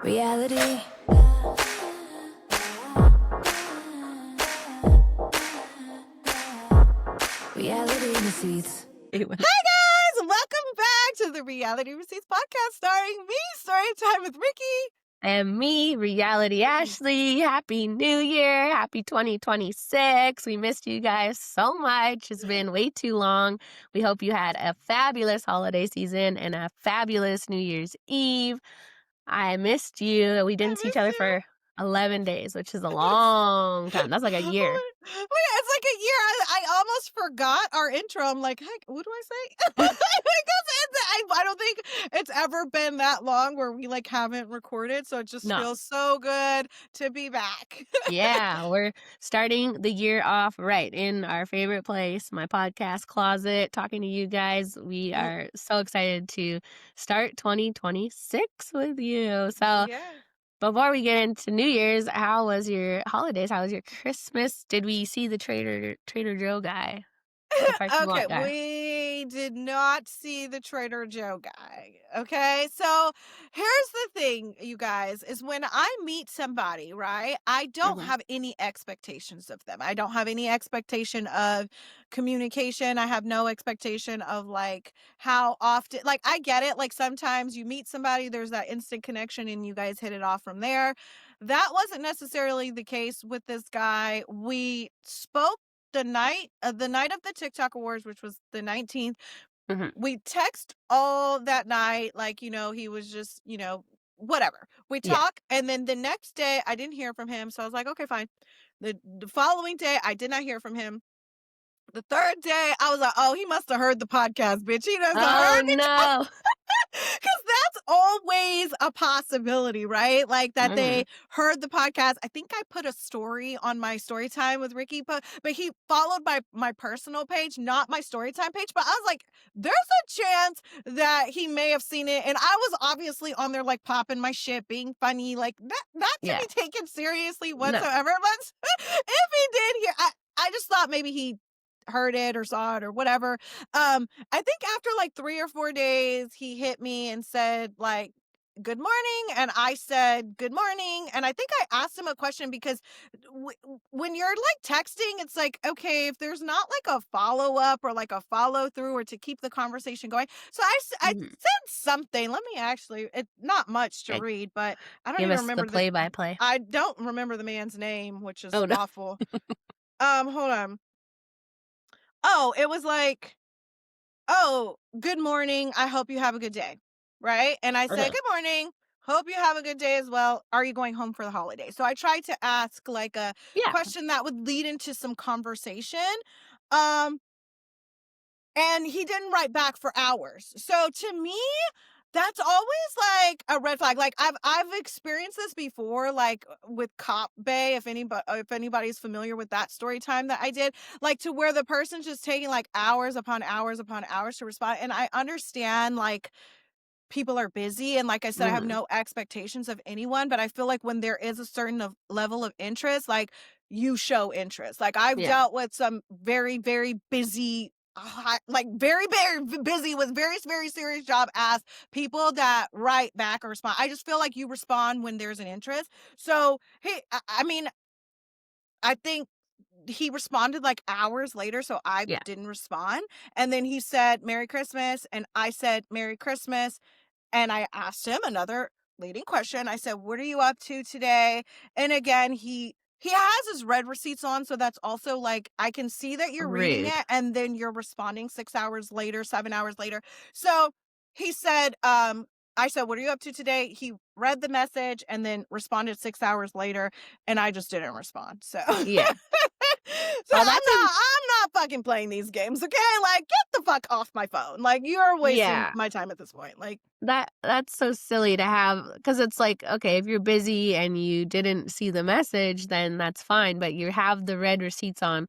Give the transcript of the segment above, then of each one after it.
Reality. Reality receipts. Hi guys, welcome back to the Reality Receipts podcast starring me, Storytime with Ricky. And me, Reality Ashley. Happy New Year. Happy 2026. We missed you guys so much. It's been way too long. We hope you had a fabulous holiday season and a fabulous New Year's Eve. I missed you. We didn't see each other for 11 days, which is a long time. That's like a year. It's like a year. I almost forgot our intro. I'm like, heck, what do I say? Because I don't think it's ever been that long where we like haven't recorded. So it just No. feels so good to be back. Yeah, we're starting the year off right in our favorite place, my podcast closet, talking to you guys. We are so excited to start 2026 with you. So, Yeah. before we get into New Year's, how was your holidays? How was your Christmas? Did we see the Trader Joe guy? The parking Okay, lot guy? we did not see the Trader Joe guy. Okay, so here's the thing, you guys, is when I meet somebody, right, I don't Mhm. have any expectations of them. I don't have any expectation of communication. I have no expectation of like how often, like, I get it. Like, sometimes you meet somebody, there's that instant connection, and you guys hit it off from there. That wasn't necessarily the case with this guy. We spoke the night of the TikTok Awards, which was the 19th. Mhm. We text all that night, like, he was just, whatever. We Yeah. talk, and then the next day I didn't hear from him. So I was like, okay, fine. The following day I did not hear from him. The third day I was like, oh, he must have heard the podcast, bitch. He doesn't Oh heard me. no. Because that's always a possibility, right? Like that they Mhm. heard the podcast. I think I put a story on my story time with Ricky, but he followed my personal page, not my story time page. But I was like, there's a chance that he may have seen it. And I was obviously on there like popping my shit, being funny, like that not to Yeah. be taken seriously No. whatsoever. But if he did hear, I just thought maybe he heard it or saw it or whatever. I think after like 3 or 4 days, he hit me and said like, good morning. And I said, good morning. And I think I asked him a question because when you're like texting, it's like, okay, if there's not like a follow up or like a follow through or to keep the conversation going. So I Mhm. said something. Let me actually, it's not much to Yeah. read, but I don't Give even us the remember play-by-play. I don't remember the man's name, which is Oh no. awful. Hold on. Oh, it was like, oh, good morning. I hope you have a good day. Right. And I said, Uh-huh. good morning. Hope you have a good day as well. Are you going home for the holiday? So I tried to ask like a Yeah. question that would lead into some conversation. Um, and he didn't write back for hours. So to me, that's always like a red flag. Like I've experienced this before, like with Cop Bay, if anybody's familiar with that story time that I did, like to where the person's just taking like hours upon hours upon hours to respond. And I understand like people are busy, and like I said, I have Mhm. no expectations of anyone, but I feel like when there is a certain level of interest, like you show interest. Like I've Yeah. dealt with some very, very busy, like very, very busy with very, very serious job as people that write back or respond. I just feel like you respond when there's an interest. So, hey, I mean, I think he responded like hours later, so I Yeah. didn't respond. And then he said, Merry Christmas. And I said, Merry Christmas. And I asked him another leading question. I said, "What are you up to today?" And again, he has his read receipts on, so that's also like I can see that you're reading Rude. it and then you're responding 6 hours later, 7 hours later. So, he said, I said, "What are you up to today?" He read the message and then responded 6 hours later, and I just didn't respond. So, Yeah. so Oh, that's a I'm not fucking playing these games, okay? Like, get the fuck off my phone. Like, you're wasting yeah. my time at this point. Like, That's so silly to have because it's like, okay, if you're busy and you didn't see the message, then that's fine, but you have the red receipts on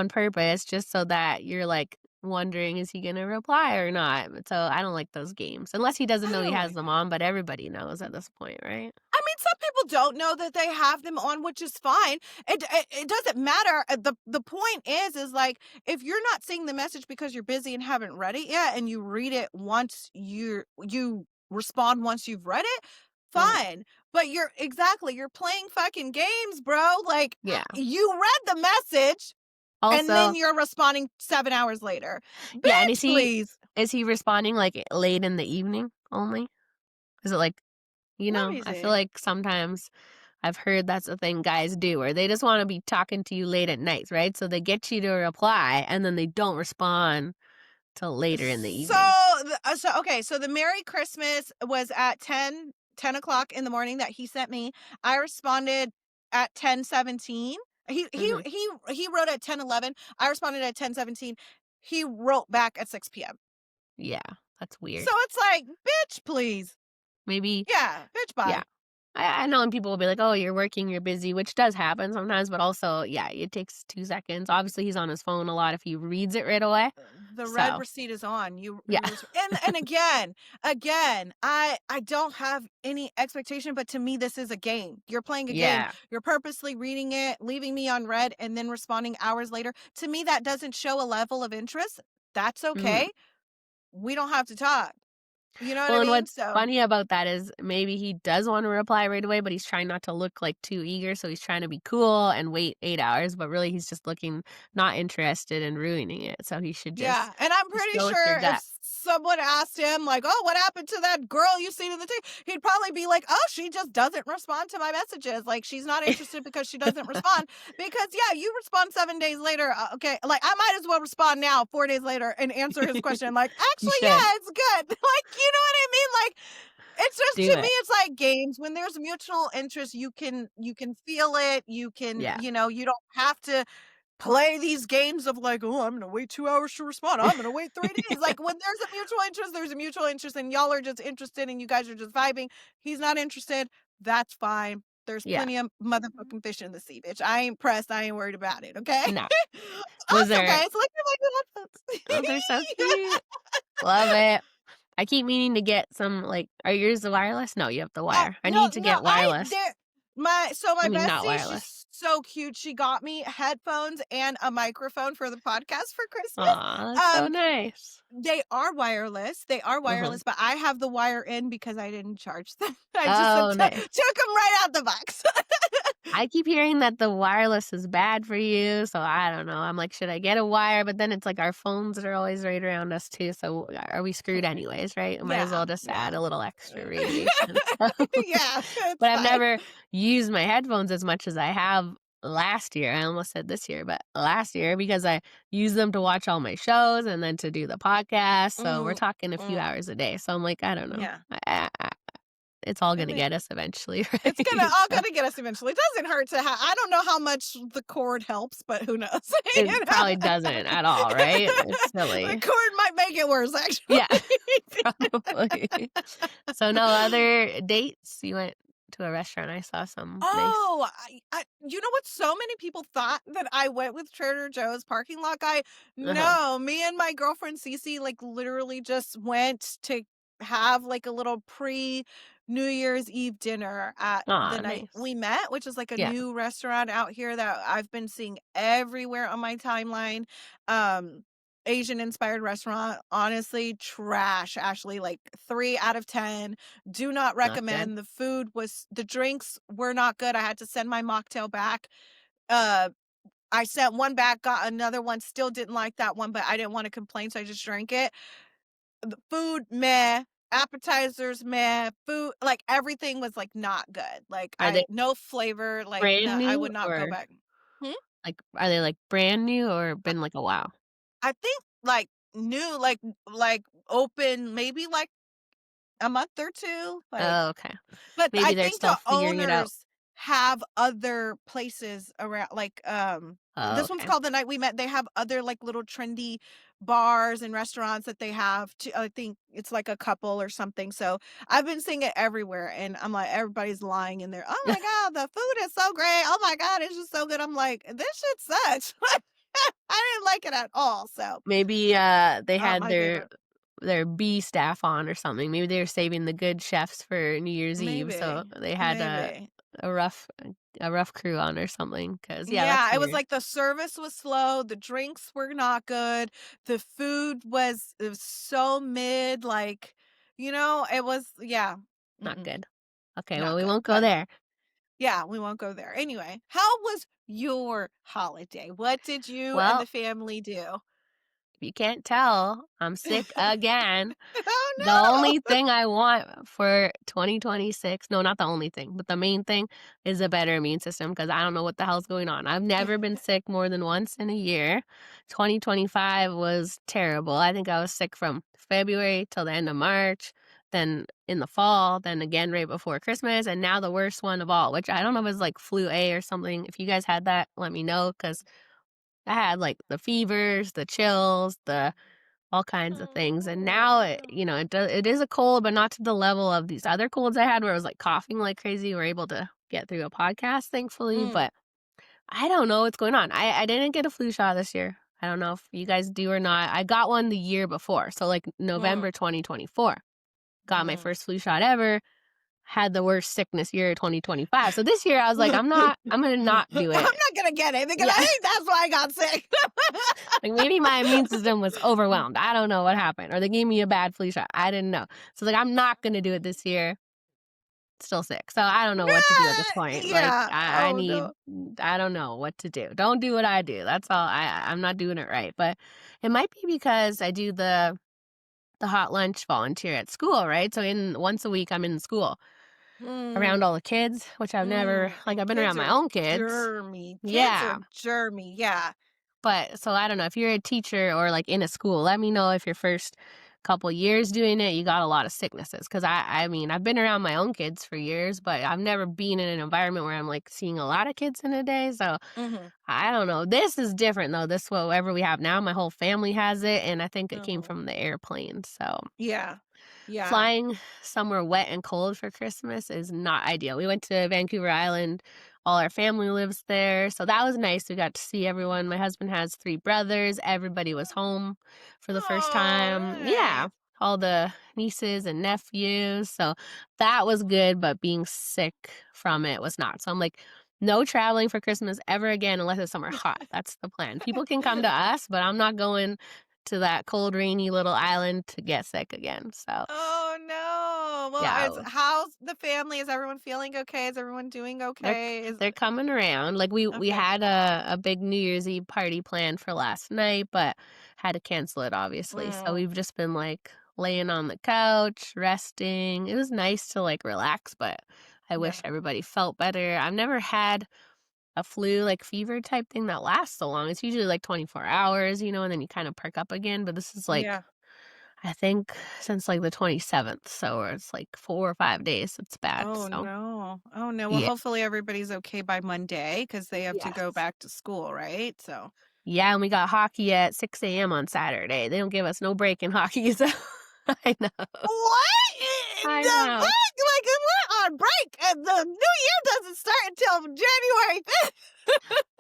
purpose just so that you're like wondering is he gonna reply or not. So I don't like those games unless he doesn't I know he don't has like them it. on, but everybody knows at this point, right? I mean, some people don't know that they have them on, which is fine. It doesn't matter. The point is like if you're not seeing the message because you're busy and haven't read it yet, and you read it once you respond once you've read it, Mhm. fine. But you're playing fucking games, bro. Like, Yeah. you read the message and then Also, you're responding 7 hours later. yeah, and Bitch, please. is he responding, like, late in the evening only? Is it, like, Let me I feel see. like sometimes I've heard that's a thing guys do where they just wanna be talking to you late at night, right? So they get you to reply, and then they don't respond till later in the So, evening. okay, so the Merry Christmas was at 10 o'clock in the morning that he sent me. I responded at 10:17. Mhm. He wrote at 10:11. I responded at 10:17. He wrote back at 6 p.m. Yeah, that's So weird. it's like, bitch, please. Maybe Yeah, bitch, yeah. bye. I know, and people will be like, "Oh, you're working, you're busy," which does happen sometimes, but also, yeah, it takes 2 seconds. Obviously, he's on his phone a lot if he reads it right away. The red So, receipt is on. yeah. And again, I don't have any expectation, but to me this is a game. You're playing a game. Yeah. You're purposely reading it, leaving me on red, and then responding hours later. To me, that doesn't show a level of interest. That's Mhm. okay. We don't have to talk. You know what I Well, and mean? what's So funny about that is maybe he does wanna reply right away, but he's trying not to look, like, too eager, so he's trying to be cool and wait 8 hours, but really he's just looking not interested in ruining it, so he should yeah, and I'm just pretty go with your sure if gut. someone asked him, like, "Oh, what happened to that girl you seen in the thing?" He'd probably be like, "Oh, she just doesn't respond to my messages. Like, she's not interested because she doesn't respond." Because yeah, you respond 7 days later. Okay, like I might as well respond now, 4 days later, and answer his question. Like, You actually, should. yeah, it's good. Like, you know what I mean? Like, it's just Do to me, it. it's like games. When there's mutual interest, you can feel it. Yeah. You don't have to play these games of like, "Oh, I'm gonna wait 2 hours to respond. I'm gonna wait 3 days." Like, when there's a mutual interest, and y'all are just interested and you guys are just vibing. He's not interested, that's fine. There's Yeah. plenty of motherfucking fish in the sea, bitch. I ain't pressed, I ain't worried about it, okay? No. Was Awesome, there guys, look at my new Oh, they're so headphones. cute. Love it. I keep meaning to get some, like are yours the wireless? No, you have the wire. I No, need to no, get wireless. my I mean, not bestie, wireless. she's so cute. She got me headphones and a microphone for the podcast for Christmas. Aw, that's so Um, nice. They are Uh-huh. wireless, but I have the wire in because I didn't charge them. I just Oh, took nice. them right out the box. I keep hearing that the wireless is bad for you, so I don't know. I'm like, should I get a wire? But then it's like our phones are always right around us too, so are we screwed anyways, right? Might as Yeah, well just yeah. add a little extra radiation. So, Yeah, it's but I've fine. never used my headphones as much as I have last year. I almost said this year, but last year because I use them to watch all my shows and then to do the podcast. So we're Mm, talking a few mm, hours a day. So I'm like, I don't know. yeah. It's all I gonna mean, get us eventually, it's right? all So gonna get us eventually. It doesn't hurt to have. I don't know how much the cord helps, but who knows? it You know? probably doesn't at all, right? It's The silly. cord might make it worse, Yeah, actually. probably. So no other dates? You went to a restaurant, I saw some nice Oh, you know what? So many people thought that I went with Trader Joe's parking lot guy. uh-huh. No, me and my girlfriend Cece like literally just went to have like a little pre New Year's Eve dinner at the Aw, night nice. we met, which is like a Yeah, new restaurant out here that I've been seeing everywhere on my timeline. Um Asian inspired restaurant. Honestly, trash, Ashley. Like 3 out of 10. Do not not good. recommend. The drinks were not good. I had to send my mocktail back. Uh, I sent one back, got another one, still didn't like that one, but I didn't want to complain, so I just drank it. The food, meh. Appetizers, meh. Food, like everything was like not good. Like Are they no flavor. Like no, brand I new would not go or, back. Hmm? like are they, like, brand new or been, like, a while? I think like new, like open, maybe like a month or two. Like, Oh, okay. but I Maybe they're think still the figuring it out. owners have other places around, like, Oh, this one's okay. called The Night We Met. They have other, like, little trendy bars and restaurants that they have to I think it's like a couple or something, so I've been seeing it everywhere, and I'm like, everybody's lying in there, "Oh my god, the food is so great. Oh my god, it's just so good." I'm like, "This shit sucks." I didn't like it at all, so Maybe, they not had my favorite. their B staff on or something. Maybe they were saving the good chefs for New Year's Eve, so Maybe, they had maybe. a rough a rough crew on or something. Cause yeah, that's Yeah, it was weird. like the service was slow, the drinks were not good, the food was it was so mid, like, it was yeah. Not Mm-mm. good. Okay, well, Not we good, won't go but there. yeah, we won't go there. Anyway, how was your holiday? What did you and the Well, family do? if you can't tell, I'm sick again. Oh, The only no! thing I want for 2026, no, not the only thing, but the main thing is a better immune system because I don't know what the hell's going on. I've never been sick more than once in a year. 2025 was terrible. I think I was sick from February till the end of March, then in the fall, then again right before Christmas, and now the worst one of all, which I don't know if it's like flu A or something. If you guys had that, let me know because I had like the fevers, the chills, the all kinds of things. And now it is a cold, but not to the level of these other colds I had where I was like coughing like crazy. We're able to get through a podcast, thankfully. Mm, But I don't know what's going on. I didn't get a flu shot this year. I don't know if you guys do or not. I got one the year before. So like mm, November 2024. Got my mhm. first flu shot ever. Had the worst sickness year 2025. So this year I was like, I'm gonna not I'm do it. not gonna get it because Yeah. I think that's why I got sick. Like maybe my immune system was overwhelmed. I don't know what happened. Or they gave me a bad flu shot. I didn't know. So like I'm not gonna do it this year. Still sick. So I don't know what to do at this point. Like Yeah. Oh, no. I don't know what to do. Don't do what I do. That's all. I'm not doing it right. But it might be because I do the hot lunch volunteer at school, right? So in once a week I'm in school around Mm, all the kids, which I've never like and I've been around kids my are own kids. germy. Kids are Yeah. germy. Yeah. But so I don't know if you're a teacher or like in a school, let me know if your first couple years doing it, you got a lot of sicknesses. Cause I mean, I've been around my own kids for years, but I've never been in an environment where I'm like seeing a lot of kids in a day. So Mhm. I don't know. This is different though. This whatever we have now, my whole family has it. And I think it came Oh. from the airplane. So Yeah. Yeah. flying somewhere wet and cold for Christmas is not ideal. We went to Vancouver Island. All our family lives there. So that was nice. We got to see everyone. My husband has 3 brothers. Everybody was home for the first Oh, time. Yeah. nice. All the nieces and nephews. So that was good, but being sick from it was not. So I'm like, no traveling for Christmas ever again unless it's somewhere hot. That's the plan. People can come to us, but I'm not going to that cold, rainy little island to get sick again. So Oh, no. Well, yeah, how's the family? Is everyone feeling okay? Is everyone doing they're okay? they're coming around. Like we Okay. had a big New Year's Eve party planned for last night, but had to cancel it obviously. So Mm, we've just been like laying on the couch, resting. It was nice to like relax, but I wish yeah. everybody felt better. I've never had a flu like fever type thing that lasts so long. It's usually like 24 hours, and then you kind of perk up again, but this is like Yeah. I think since like the 27th, so it's like 4 or 5 days. It's bad. Oh, So, no. Oh, no. Well, yeah. hopefully everybody's okay by Monday because they have to go Yes. back to school, right? So. Yeah, and we got hockey at 6 a.m. on Saturday. They don't give us no break in hockey, so I know. What? I The fuck? know. Like, we're on break and the new year doesn't start until January 5th.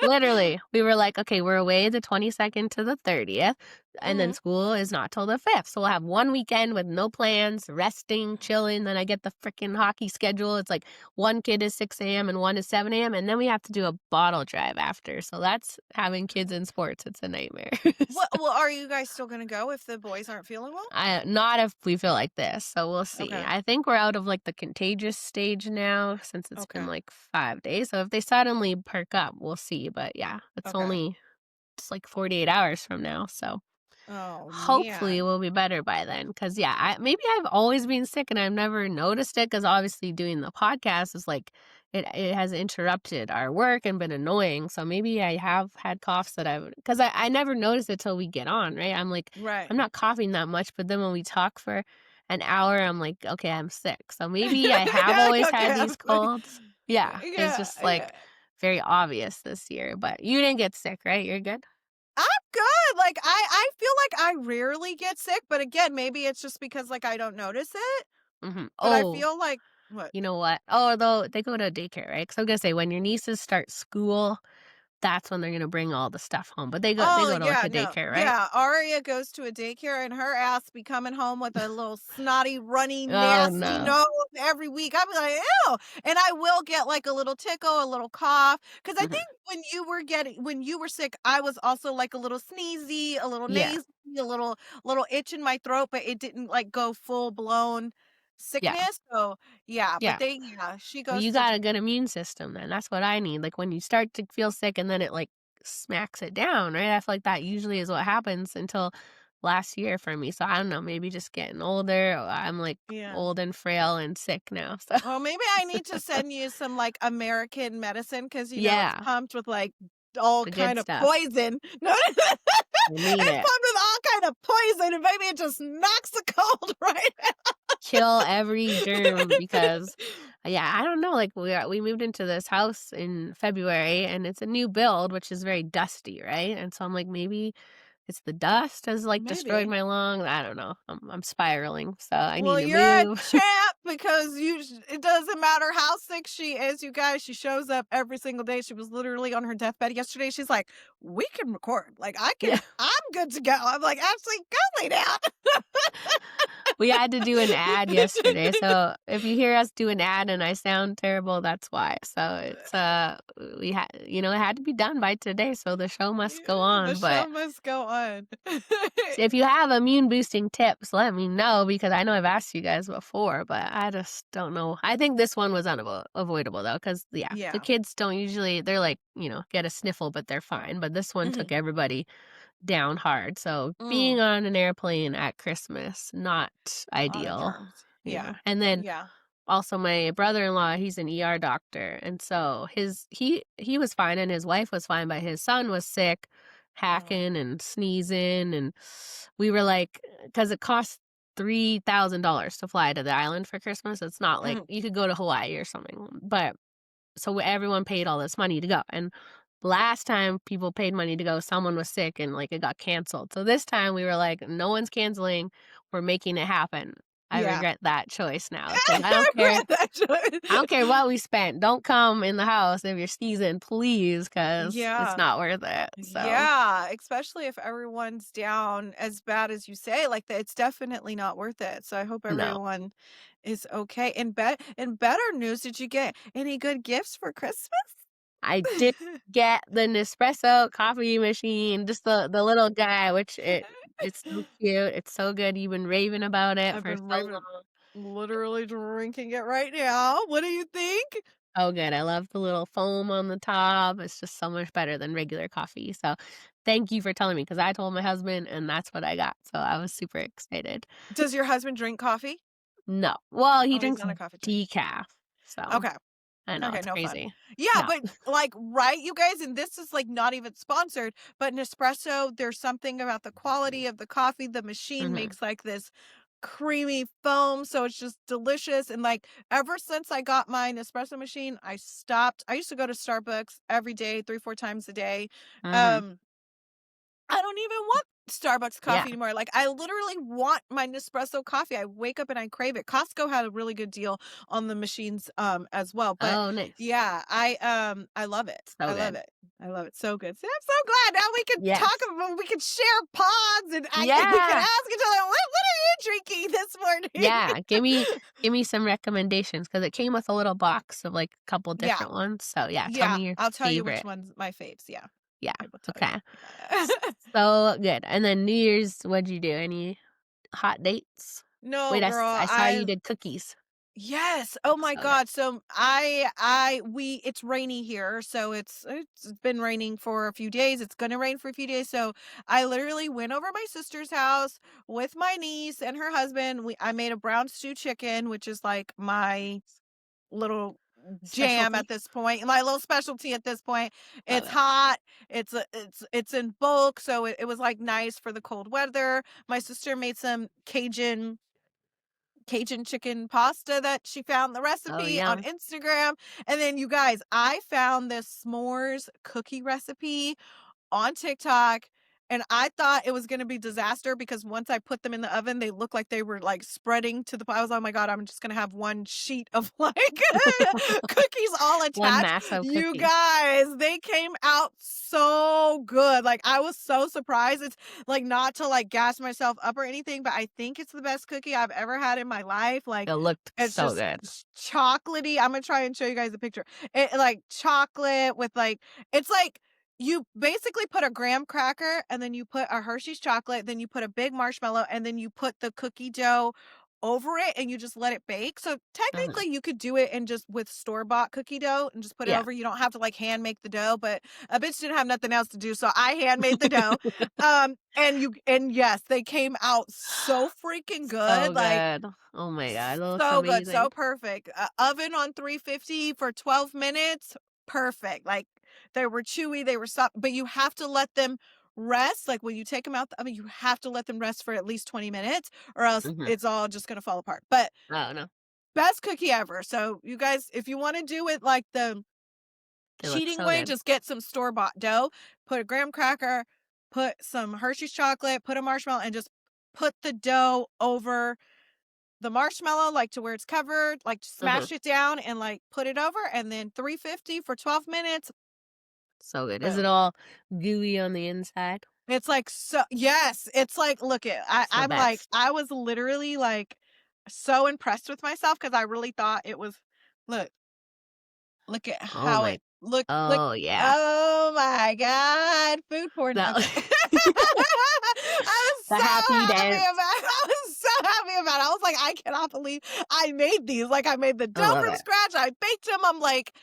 Literally, we were like, okay, we're away the 22nd to the 30th, and then Mhm. school is not till the 5th. So we'll have one weekend with no plans, resting, chilling. Then I get the freaking hockey schedule. It's like one kid is 6 a.m. and one is 7 a.m. And then we have to do a bottle drive after. So that's having kids in sports. It's a nightmare. What, well, are you guys still going to go if the boys aren't feeling well? Not if we feel like this, so we'll see. Okay. I think we're out of like the contagious stage now since it's been Okay. like 5 days. So if they suddenly perk up, we'll see. But yeah, Okay. it's like 48 hours from now. So Oh, hopefully, man. we'll be better by then. Because yeah, maybe I've always been sick and I've never noticed it. Because obviously, doing the podcast is like it has interrupted our work and been annoying. So maybe I have had coughs that because I never notice it till we get on. Right? I'm like Right. I'm not coughing that much, but then when we talk for an hour, I'm like, okay, I'm sick. So maybe I have Yeah, always okay. had I'm these like, colds. Yeah, it's yeah, just yeah. like very obvious this year. But you didn't get sick, right? You're good. I'm good. Like, I feel like I rarely get sick, but again, maybe it's just because like I don't notice it. But I Oh, feel like what? you know what? Oh, though they go to daycare, right? Because I'm gonna say when your nieces start school, that's when they're gonna bring all the stuff home. But they Oh, go to like yeah, a no. daycare, right? Yeah, Aria goes to a daycare and her ass be coming home with a little snotty, runny, Oh nasty no. nose every week. I'm like, ew. And I will get like a little tickle, a little cough. Cause I Mhm. think when you were sick, I was also like a little sneezy, a little Yeah. nasy, a little itch in my throat, but it didn't like go full blown Yeah. sickness. So yeah, but Yeah. she Well, goes you to got a good immune system then. That's what I need. Like when you start to feel sick and then it like smacks it down, right? I feel like that usually is what happens until last year for me. So I don't know, maybe just getting older. I'm like yeah. old and frail and sick now. So Well, maybe I need to send you some like American medicine because it's yeah, pumped with like all the good kind of stuff. poison. No, I need it's it. pumped with all kind of poison, and maybe it just knocks the cold right Kill every germ out. because yeah, I don't know. Like we moved into this house in February and it's a new build, which is very dusty, right? And so I'm like, maybe it's the dust has like destroyed Maybe. my lungs. I don't know. I'm spiraling, so I need Well, to you're a move. champ because it doesn't matter how sick she is, you guys. She shows up every single day. She was literally on her deathbed yesterday. She's like, "We can record. Like, Yeah. I'm good to go." I'm like, "Ashley, go lay down." We had to do an ad yesterday, so if you hear us do an ad and I sound terrible, that's why. So it's we had it had to be done by today, so the show must go Yeah, the on. show But must go on. if you have immune boosting tips, let me know because I know I've asked you guys before, but I just don't know. I think this one was unavoidable though, because yeah, the Yeah. kids don't usually they're like get a sniffle, but they're fine. But this one Mhm. took everybody down hard. So being Mm, on an airplane at Christmas, not a lot of ideal. germs. Yeah. Yeah. And then Yeah. also my brother-in-law, he's an ER doctor. And so he was fine and his wife was fine, but his son was sick, Oh. hacking and sneezing. And we were like, because it costs $3,000 to fly to the island for Christmas. It's not like Mhm. you could go to Hawaii or something. But so everyone paid all this money to go. And last time people paid money to go, someone was sick and like it got canceled. So this time we were like, no one's canceling. We're making it happen. I Yeah. regret that choice now because I I don't care. regret that I don't care choice. what we spent. Don't come in the house if you're sneezing, please, because it's Yeah. not worth it. So Yeah, especially if everyone's down as bad as you say, like that it's definitely not worth it. So I hope no. everyone is okay. In better news, did you get any good gifts for Christmas? I did get the Nespresso coffee machine, just the little guy, which it's so cute. It's so good. You've been raving about it I've for been so raving, long. literally drinking it right now. What do you think? Oh, good. I love the little foam on the top. It's just so much better than regular coffee. So, thank you for telling me because I told my husband and that's what I got. So, I was super excited. Does your husband drink coffee? No. Well, he Oh, he's drinks not a coffee drinker. decaf. So, Okay. I know Okay, it's no fun. crazy. Yeah, No. but like, right, you guys, and this is like not even sponsored, but Nespresso, there's something about the quality of the coffee. The machine Mhm. makes like this creamy foam, so it's just delicious. And like, ever since I got my Nespresso machine, I stopped. I used to go to Starbucks every day, 3, 4 times a day. Mhm. Um, I don't even want Starbucks Yeah. coffee anymore. Like, I literally want my Nespresso coffee. I wake up and I crave it. Costco had a really good deal on the machines as well. But Oh, nice. yeah, I love it. So I love good. it. I love it. So good. See, I'm so glad now we can talk Yes. about we can share pods and we can Yeah. ask each other, what are you drinking this morning? Yeah. Give me some recommendations because it came with a little box of like a couple Yeah. different ones. So, yeah, tell Yeah. me your I'll tell you which favorite. one's my faves. Yeah. Yeah. I will tell you. Okay. Yeah. So good. And then New Year's, what'd you do? Any hot dates? No, Wait, girl, I saw you did cookies. yes. Oh my So good. god. So we it's rainy here. So it's been raining for a few days. It's going to rain for a few days. So I literally went over my sister's house with my niece and her husband. I made a brown stew chicken, which is like my little jam at Specialty. this point. My little specialty at this point. Love It's it. hot. It's in bulk, so it was like nice for the cold weather. My sister made some Cajun chicken pasta that she found the Oh, recipe on yum. Instagram. And then you guys, I found this s'mores cookie recipe on TikTok, and I thought it was gonna be disaster because once I put them in the oven, they looked like they were, like, spreading to the I was like, "Oh my god, I'm just gonna have one sheet of, like, cookies all One attached." mass of You cookies. guys, they came out so good, like, I was so surprised. It's, like, not to, like, gas myself up or anything, but I think it's the best cookie I've ever had in my life, like, It looked it's so just good. chocolatey. Imma try and show you guys a picture. It like, chocolate with, like it's like you basically put a graham cracker and then you put a Hershey's chocolate, then you put a big marshmallow, and then you put the cookie dough over it and you just let it bake. So Uh-huh. technically you could do it in just with store-bought cookie dough and just put it Yeah. over. You don't have to like hand make the dough, but a bitch didn't have nothing else to do, so I hand made the dough. And yes, they came out so freaking So good. Like good. Oh my god, that looks so good, so amazing. perfect. Oven on 350 for 12 minutes, perfect. Like they were chewy, they were soft, but you have to let them rest. Like when you take them out the oven, you have to let them rest for at least 20 minutes or else Mhm. it's all just gonna fall apart. But Oh, no. best cookie ever. So you guys, if you want to do it like the They look cheating so way, good. just get some store-bought dough, put a graham cracker, put some Hershey's chocolate, put a marshmallow, and just put the dough over the marshmallow, like, to where it's covered, like, Mhm. smash it down and, like, put it over, and then 350 for 12 minutes, So good. Is it boom. all gooey on the inside? It's like so yes, it's like, look it, It's the I'm like, best. I was literally, like, so impressed with myself because I really thought it was look, look at Oh how my it look Oh, yeah. oh my god, food porn, That okay. I was the so happy happy dance. about it. I was so happy about it. I was like, "I cannot believe I made these." Like, I made the I dough love from it. scratch, I baked them, I'm like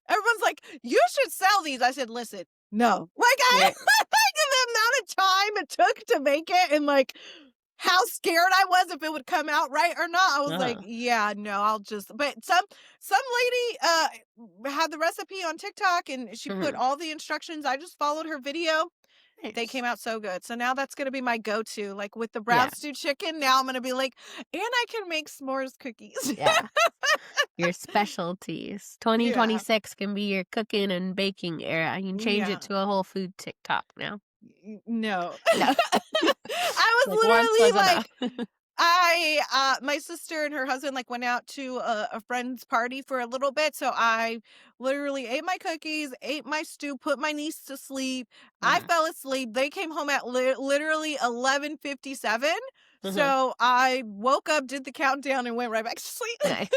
everyone's like, "You should sell these." I said, "Listen, no." Like, I Right. like, the amount of time it took to make it and, like, how scared I was if it would come out right or not. I was like, Uh-huh. "Yeah, no, I'll just" but some lady, had the recipe on TikTok and she put Mhm. all the instructions. I just followed her video. They came Nice. out so good. So now that's gonna be my go-to. Like, with the Yeah. brown stew chicken, now I'm gonna be like, "And I can make s'mores cookies." Yeah. Your specialties. Yeah. 2026 can be your cooking and baking era. You can change it Yeah. to a whole food TikTok now. No. No. I Like, once was was literally enough. like my sister and her husband, like, went out to a friend's party for a little bit, so I literally ate my cookies, ate my stew, put my niece to sleep. I Mhm. fell asleep. They came home at literally 11:57, Mhm. so I woke up, did the countdown, and went right back to sleep. Nice.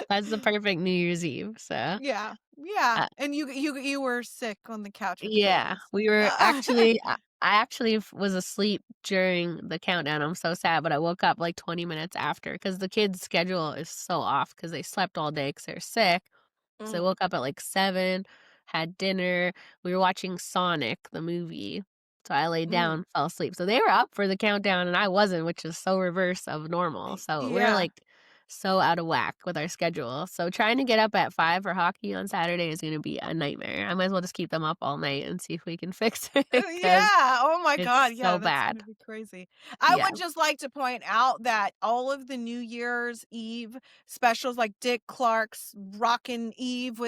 That's the perfect New Year's Eve, so, Yeah, yeah, uh and you were sick on the couch with the yeah, babies. we were actually I actually was asleep during the countdown. I'm so sad, but I woke up like 20 minutes after because the kids' schedule is so off because they slept all day because 'cause they're sick. So I Mm, woke up at like 7, had dinner. We were watching Sonic, the movie. So I laid mm, down, fell asleep. So they were up for the countdown and I wasn't, which is so reverse of normal. So we're yeah. like so out of whack with our schedule. So trying to get up at 5 for hockey on Saturday is going to be a nightmare. I might as well just keep them up all night and see if we can fix it because Yeah, oh my god, it's yeah, so that's bad. gonna be crazy. I Yeah. would just like to point out that all of the New Year's Eve specials, like Dick Clark's Rockin' Eve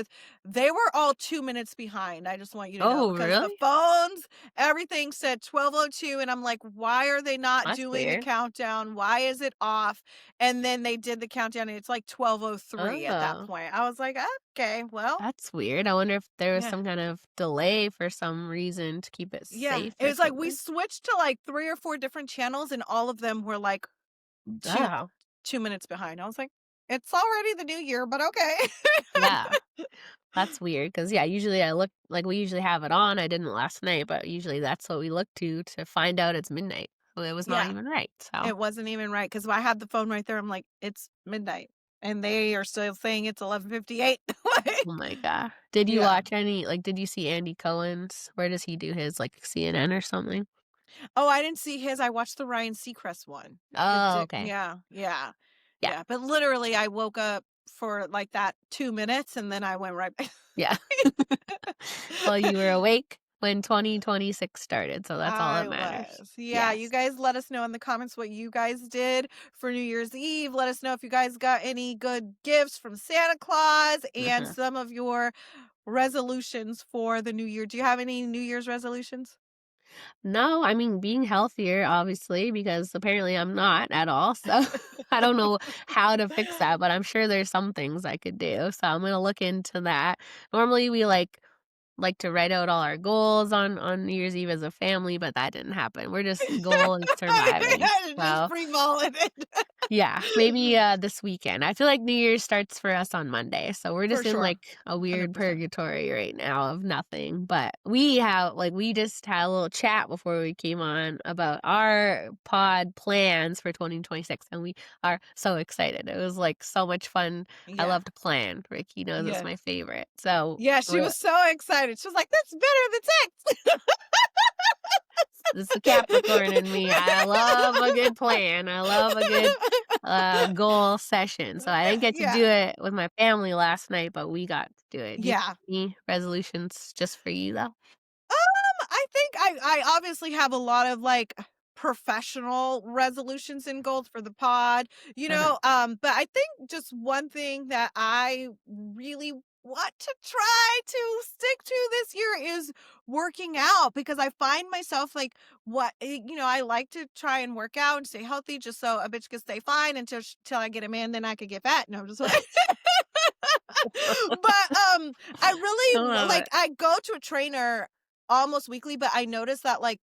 they were all 2 minutes behind, I just want you to know, Oh, because the really? phones, everything said 12:02, and I'm like, "Why are they not That's doing the weird. countdown? Why is it off?" And then they did the countdown, and it's like 12:03 at that Oh. point. I was like, "Okay, well." That's weird. I wonder if there was Yeah. some kind of delay for some reason to keep it Yeah, safe it or was like we something. switched to, like, 3 or 4 different channels, and all of them were, like, 2 Oh, 2 minutes behind. I was like, "It's already the new year, but okay." yeah. That's weird because yeah, usually I look like we usually have it on. I didn't last night, but usually that's what we look to find out it's midnight. Well, it was not Yeah, even right, so it wasn't even right because I had the phone right there, I'm like, "It's midnight," and they are still saying it's 11:58. Like oh my god. Did you yeah. watch any like, did you see Andy Cohen's? Where does he do his, like, CNN or something? Oh, I didn't see his, I watched the Ryan Seacrest one. The Oh, Dick okay. yeah, yeah, Yeah, yeah, but literally, I woke up for, like, that 2 minutes, and then I went right back. yeah. Well, you were awake when 2026 started, so that's all that I matters. was. Yeah, you Yes. guys let us know in the comments what you guys did for New Year's Eve. Let us know if you guys got any good gifts from Santa Claus and Mhm. some of your resolutions for the new year. Do you have any New Year's resolutions? No, I mean, being healthier, obviously, because apparently I'm not at all. So I don't know how to fix that, but I'm sure there's some things I could do. So I'm gonna look into that. Normally we like to write out all our goals on New Year's Eve as a family, but that didn't happen. We're just goal is surviving. Just So free balling it. Yeah, maybe, this weekend. I feel like New Year's starts for us on Monday, so we're For just in, sure. like, a weird 100%. purgatory right now of nothing, but we just had a little chat before we came on about our pod plans for 2026, and we are so excited. It was, like, so much fun. I Yeah. love to plan. Ricky knows it's Yes. my favorite, so Yeah, she we're was so excited. She was like, "That's better than sex." it's the Capricorn in me. I love a good plan. I love a good goal session. So I didn't get to do Yeah. it with my family last night, but we got to do it. Do you Yeah. have any resolutions just for you though? I think I obviously have a lot of, like, professional resolutions and goals for the pod, Uh-huh. but I think just one thing that I really want to try to stick to this year is working out because I find myself, like, I like to try and work out and stay healthy just so a bitch can stay fine until till I get a man, then I could get fat. No, I'm just like But, I I really love like, it. I go to a trainer almost weekly, but I notice that, like,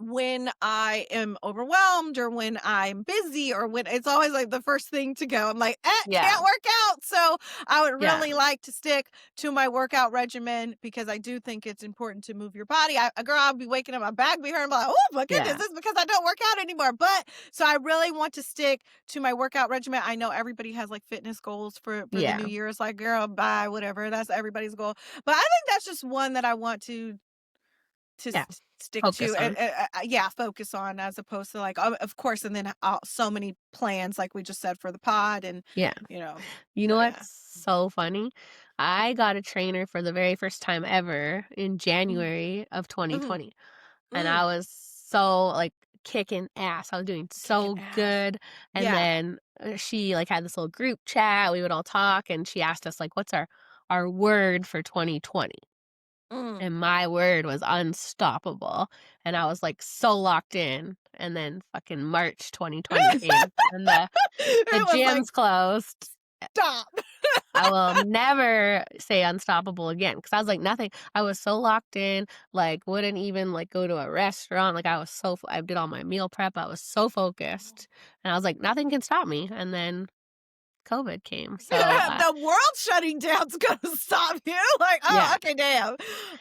when I am overwhelmed or when I'm busy or when it's always like the first thing to go. I'm like, Yeah. can't work out. So I would Yeah. really like to stick to my workout regimen because I do think it's important to move your body. I'll be waking up, my back be hurting. I'm like, oh my goodness, Yeah. this is because I don't work out anymore. But so I really want to stick to my workout regimen. I know everybody has like fitness goals for the new Yeah. year. It's like, girl, bye, whatever. That's everybody's goal. But I think that's just one that I want to Yeah. stick to Focus and, on. yeah, focus on as opposed to like, of course, and then, so many plans like we just said for the pod and, Yeah. you know, You know so yeah. what's so funny? I got a trainer for the very first time ever in Mhm, January of mhm, 2020. And I mm, was so, like, kicking ass. I was doing kicking so ass. good, and Yeah. then, she, like, had this little group chat, we would all talk, and she asked us, like, "What's our word for 2020?" Mm. And my word was unstoppable, and I was, like, so locked in, and then fucking March 2020 came, and the It was like, gyms closed. "Stop." I will never say unstoppable again because I was like nothing. I was so locked in, like wouldn't even like go to a restaurant. Like I was I did all my meal prep. I was so focused, and I was like nothing can stop me. And then COVID came, so The world shutting down's gonna stop you? Like, "Oh, yeah. okay, damn."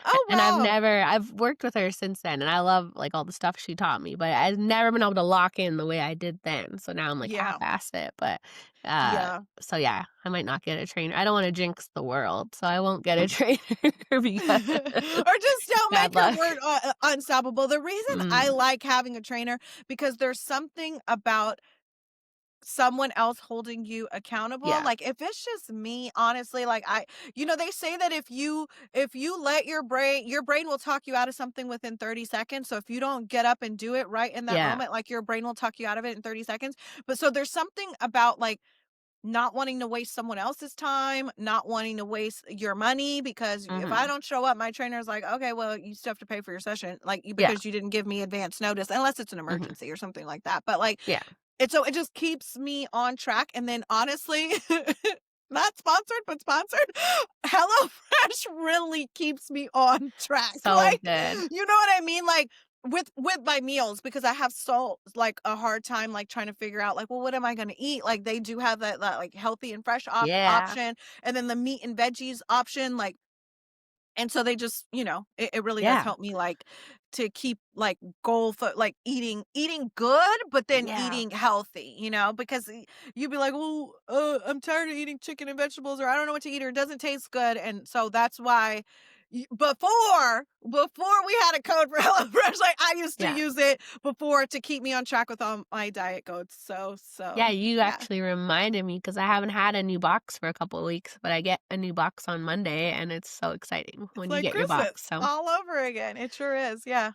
Oh, And wow. I've worked with her since then, and I love like all the stuff she taught me. But I've never been able to lock in the way I did then. So now I'm like half Yeah, assed it. But uh, yeah. so yeah, I might not get a trainer. I don't want to jinx the world, so I won't get a trainer because Or just don't bad make your luck. word, unstoppable. The reason I Mm, like having a trainer because there's something about someone else holding you accountable. yeah. Like if it's just me, honestly, like they say that if you let your brain will talk you out of something within 30 seconds. So if you don't get up and do it right in that Yeah. moment, like your brain will talk you out of it in 30 seconds. But so there's something about like not wanting to waste someone else's time, not wanting to waste your money because if I Mhm. don't show up, my trainer's like, okay, well, you still have to pay for your session, like Yeah. because you didn't give me advance notice, unless it's an Mhm. emergency or something like that. But like, Yeah. and so it just keeps me on track. And then honestly, not sponsored, but sponsored, HelloFresh really keeps me on track. So Like, good. you know what I mean? Like with my meals, because I have so like a hard time like trying to figure out like, well, what am I gonna eat? Like they do have that like healthy and fresh Yeah. option, and then the meat and veggies option, like and so they just, it really does Yeah. help me like to keep like like eating good, but then Yeah. eating healthy, because you'd be like, well, I'm tired of eating chicken and vegetables, or I don't know what to eat, or it doesn't taste good. And so that's why before we had a code for HelloFresh, like I used to Yeah. use it before to keep me on track with all my diet codes. Yeah, So you yeah. actually reminded me because I haven't had a new box for a couple of weeks, but I get a new box on Monday, and it's so exciting It's when you like get your box. Christmas So all over again. It sure is. Yeah.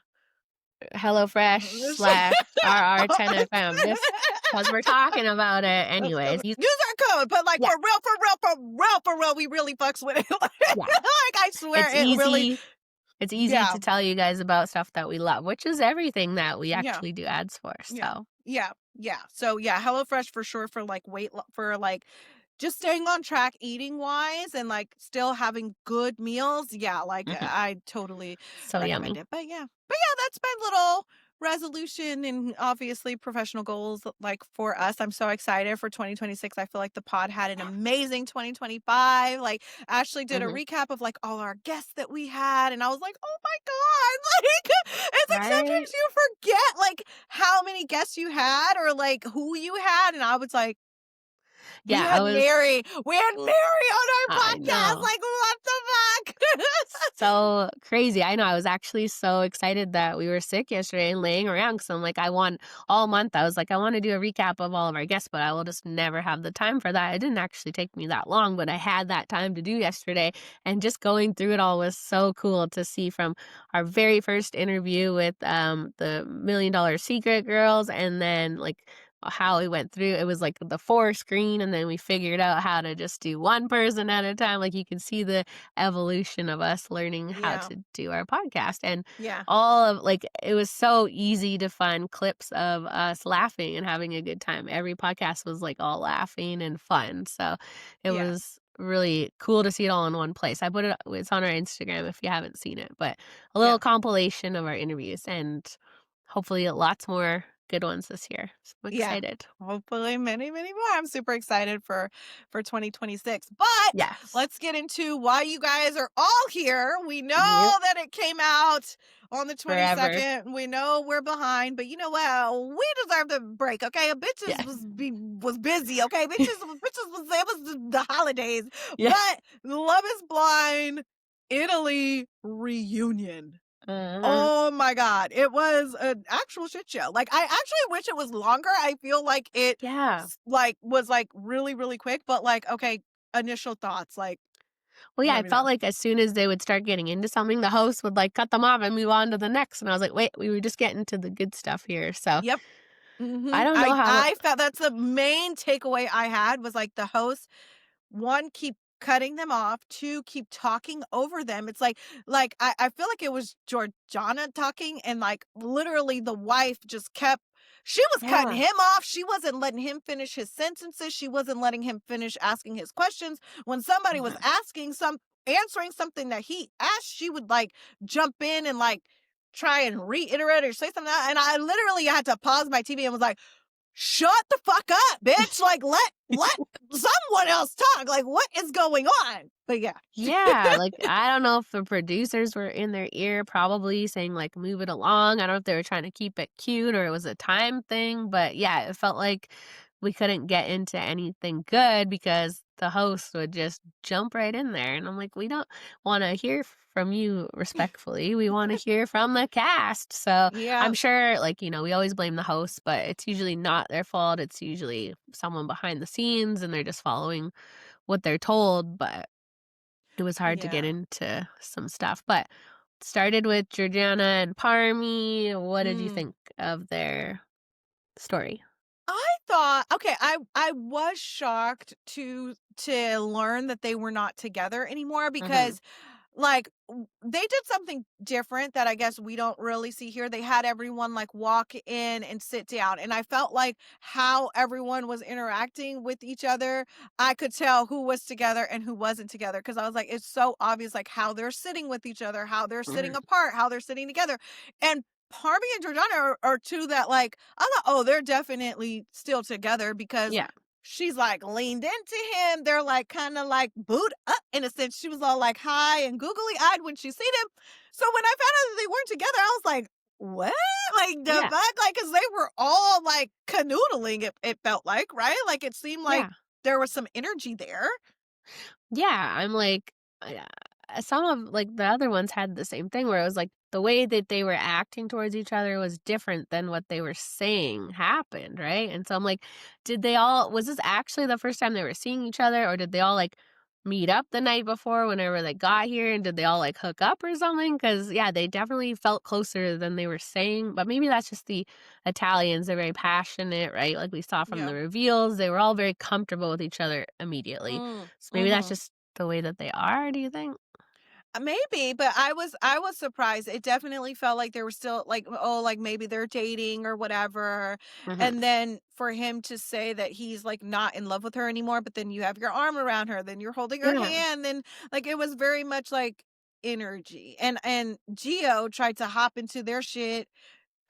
HelloFresh This slash RR10FM, just because we're talking about it anyways. You use our code, but like yeah, for real, for real, for real, for real, we really fucks with it. yeah. Like I swear It's it really, easy. It's easy yeah, to tell you guys about stuff that we love, which is everything that we yeah, actually do ads for. yeah, So, yeah, yeah. So yeah, HelloFresh for sure for like for like just staying on track eating wise and like still having good meals. Yeah, like mhm, I totally so recommend yummy. it. But yeah, that's my little resolution and obviously professional goals like for us. I'm so excited for 2026. I feel like the pod had an amazing 2025. Like Ashley did a Hmm. recap of like all our guests that we had and I was like, "Oh my god." Like it's like Right? sometimes you forget like how many guests you had or like who you had and I was like, Yeah, I was. We had Mary on our I podcast. know. Like what the fuck?" So crazy. I know. I was actually so excited that we were sick yesterday and laying around because I'm like, I want all month. I was like, I want to do a recap of all of our guests, but I will just never have the time for that. It didn't actually take me that long, but I had that time to do yesterday. And just going through it all was so cool to see from our very first interview with the $1 Million Secret girls and then like how we went through it was like the four screen and then we figured out how to just do one person at a time. Like you can see the evolution of us learning how Yeah. to do our podcast and Yeah. all of like it was so easy to find clips of us laughing and having a good time. Every podcast was like all laughing and fun. So it Yeah. was really cool to see it all in one place. I put it's on our Instagram if you haven't seen it, but a little Yeah. compilation of our interviews and hopefully lots more good ones this year. So I'm Yeah. excited. Hopefully many, many more. I'm super excited for 2026. But Yes. let's get into why you guys are all here. We know Yep. that it came out on the Forever. 22nd. We know we're behind, but you know what? We deserve the break, okay? Bitches Yes. was busy, okay? Bitches was it was the holidays. Yeah. But Love is Blind Italy reunion. Uh-huh. Oh my god, it was an actual shit show. Like, I actually wish it was longer. I feel like it Yeah. was, like, really, really quick, but, like, okay, initial thoughts, like, Well, yeah, let I me felt know. like as soon as they would start getting into something, the host would like cut them off and move on to the next. And I was like, wait, we were just getting to the good stuff here. So Yep. I Mhm. don't know how. I felt that's the main takeaway I had was, like, the host one, keep cutting them off, two, keep talking over them. It's like I feel like it was Georgiana talking and like literally the wife just kept she was cutting Yeah. him off. She wasn't letting him finish his sentences. She wasn't letting him finish asking his questions. When somebody was Mhm. asking answering something that he asked, she would like jump in and like try and reiterate or say something. And I literally had to pause my TV and was like, shut the fuck up, bitch. Like let someone else talk. Like what is going on? But yeah. Yeah, like I don't know if the producers were in their ear probably saying like move it along. I don't know if they were trying to keep it cute or it was a time thing, but yeah, it felt like we couldn't get into anything good because the host would just jump right in there and I'm like, we don't want to hear from you respectfully. We want to hear from the cast. So, Yeah. I'm sure like, we always blame the host, but it's usually not their fault. It's usually someone behind the scenes and they're just following what they're told, but it was hard to get Yeah. into some stuff, but started with Georgiana and Parmy. What did you Mm. think of their story? I thought okay, I was shocked to learn that they were not together anymore Mhm. because like they did something different that I guess we don't really see here. They had everyone like walk in and sit down and I felt like how everyone was interacting with each other, I could tell who was together and who wasn't together because I was like it's so obvious like how they're sitting with each other, how they're sitting Mhm. apart, how they're sitting together. And Parmy and Georgiana are two that like I thought, oh, they're definitely still together because Yeah. she's like leaned into him. They're like kind of like boot up in a sense. She was all like high and googly eyed when she seen him. So when I found out that they weren't together, I was like, what? Like the Yeah. fuck? Like, cause they were all like canoodling, it felt like, right? Like it seemed like Yeah. there was some energy there. Yeah, I'm like, some of like the other ones had the same thing where it was like the way that they were acting towards each other was different than what they were saying happened, right? And so I'm like, was this actually the first time they were seeing each other or did they all like meet up the night before whenever they got here and did they all like hook up or something? Cuz yeah, they definitely felt closer than they were saying, but maybe that's just the Italians. They're very passionate, right? Like we saw from Yeah. the reveals, they were all very comfortable with each other immediately. Mm, So maybe that's mm-hmm. just the way that they are, do you think? Maybe, but I was surprised. It definitely felt like they were still like, oh, like maybe they're dating or whatever. Mhm. And then for him to say that he's like not in love with her anymore, but then you have your arm around her, then you're holding her Yeah. hand, then like it was very much like energy. And Gio tried to hop into their shit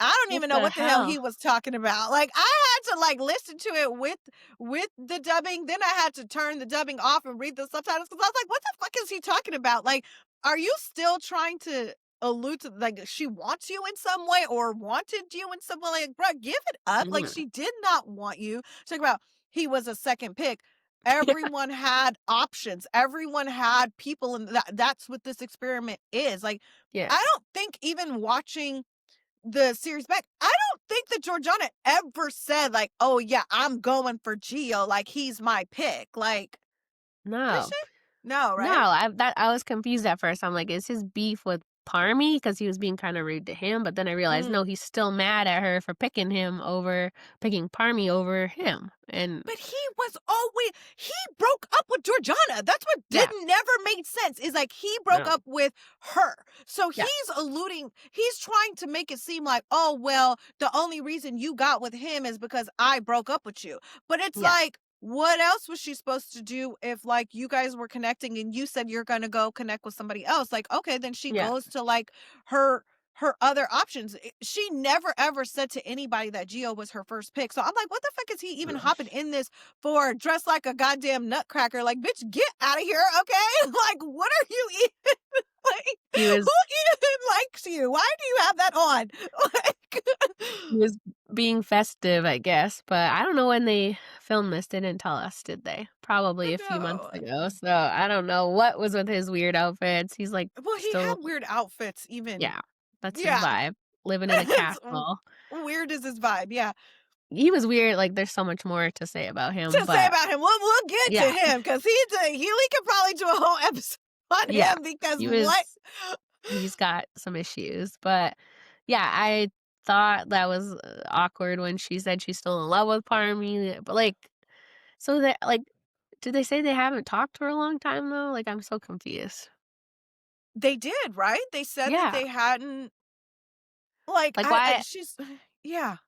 I don't What even know the what the hell hell? he was talking about. Like, I had to, like, listen to it with the dubbing, then I had to turn the dubbing off and read the subtitles because I was like, "What the fuck is he talking about?" Like, are you still trying to allude to, like, she wants you in some way or wanted you in some way? Like, bruh, give it up. Like, Mhm. she did not want you. Talk about he was a second pick. Yeah, Everyone had options. Everyone had people, and that's what this experiment is. Like, yeah, I don't think even watching the series back, I don't think that Georgiana ever said, like, "Oh, yeah, I'm going for Gio, like, he's my pick." Like, did no. she? No, No, right? I was confused at first. I'm like, is his beef with Parmy because he was being kind of rude to him? But then I realized, no, Mm. he's still mad at her for picking Parmy over him. And But he broke up with Georgiana. That's what yeah, didn't never made sense. Is like he broke no, up with her. So yeah, he's trying to make it seem like, oh well, the only reason you got with him is because I broke up with you. But it's yeah, like, what else was she supposed to do if like you guys were connecting and you said you're gonna go connect with somebody else? Like, okay, then she yeah. goes to like her her other options. She never ever said to anybody that Gio was her first pick. So I'm like, what the fuck is he even Mm. hopping in this for? Dressed like a goddamn nutcracker? Like, bitch, get out of here, okay? Like, what are you even like? He Who was even likes you? Why do you have that on? Like, he was being festive, I guess. But I don't know when they filmed this. They didn't tell us, did they? Probably a few months no. ago. So I don't know what was with his weird outfits. He's like Well, he had still, weird outfits, even. yeah, that's his Yeah, vibe. Living in a it's castle. weird as his vibe. Yeah. He was weird, like, there's so much more to say about him, To say but about him, we'll get to yeah, him because we could probably do a whole episode on yeah. him because He what? was he's got some issues, but yeah, I thought that was, awkward when she said she's still in love with Parmy, but, like, so that like, did they say they haven't talked for a long time, though? Like, I'm so confused. They did, right? They said that Yeah, they hadn't, like, like, I why she's yeah,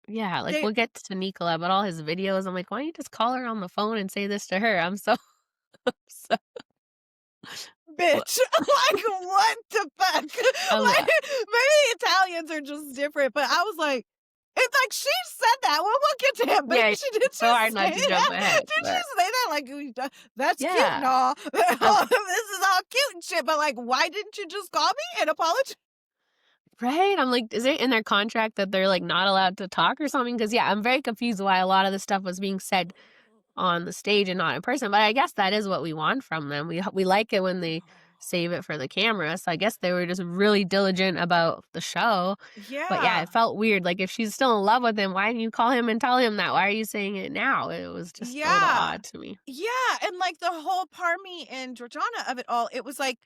yeah, like, they we'll get to Nicola, but all his videos, I'm like, "Why don't you just call her on the phone and say this to her?" I'm so so bitch, like, what the fuck? I'm, Like, maybe Italians are just different, but I was like, it's like she said that. Well, we'll get to him, but yeah, she did it's so she hard say not to jump that? ahead, Did she but say that? Like, that's cute and yeah, all. This is um all cute and shit, but like, why didn't you just call me and apologize? right? I'm like, is it in their contract that they're, like, not allowed to talk or something? Because yeah, I'm very confused why a lot of this stuff was being said on the stage and not in person, but I guess that is what we want from them. We like it when they save it for the camera, so I guess they were just really diligent about the show. But yeah, it Yeah. felt weird, like, if she's still in love with him, why didn't you call him and tell him that? Why are you saying it now? It was just a little Yeah. odd to me. Yeah, and, like, the whole Parmy and Georgiana of it all, it was like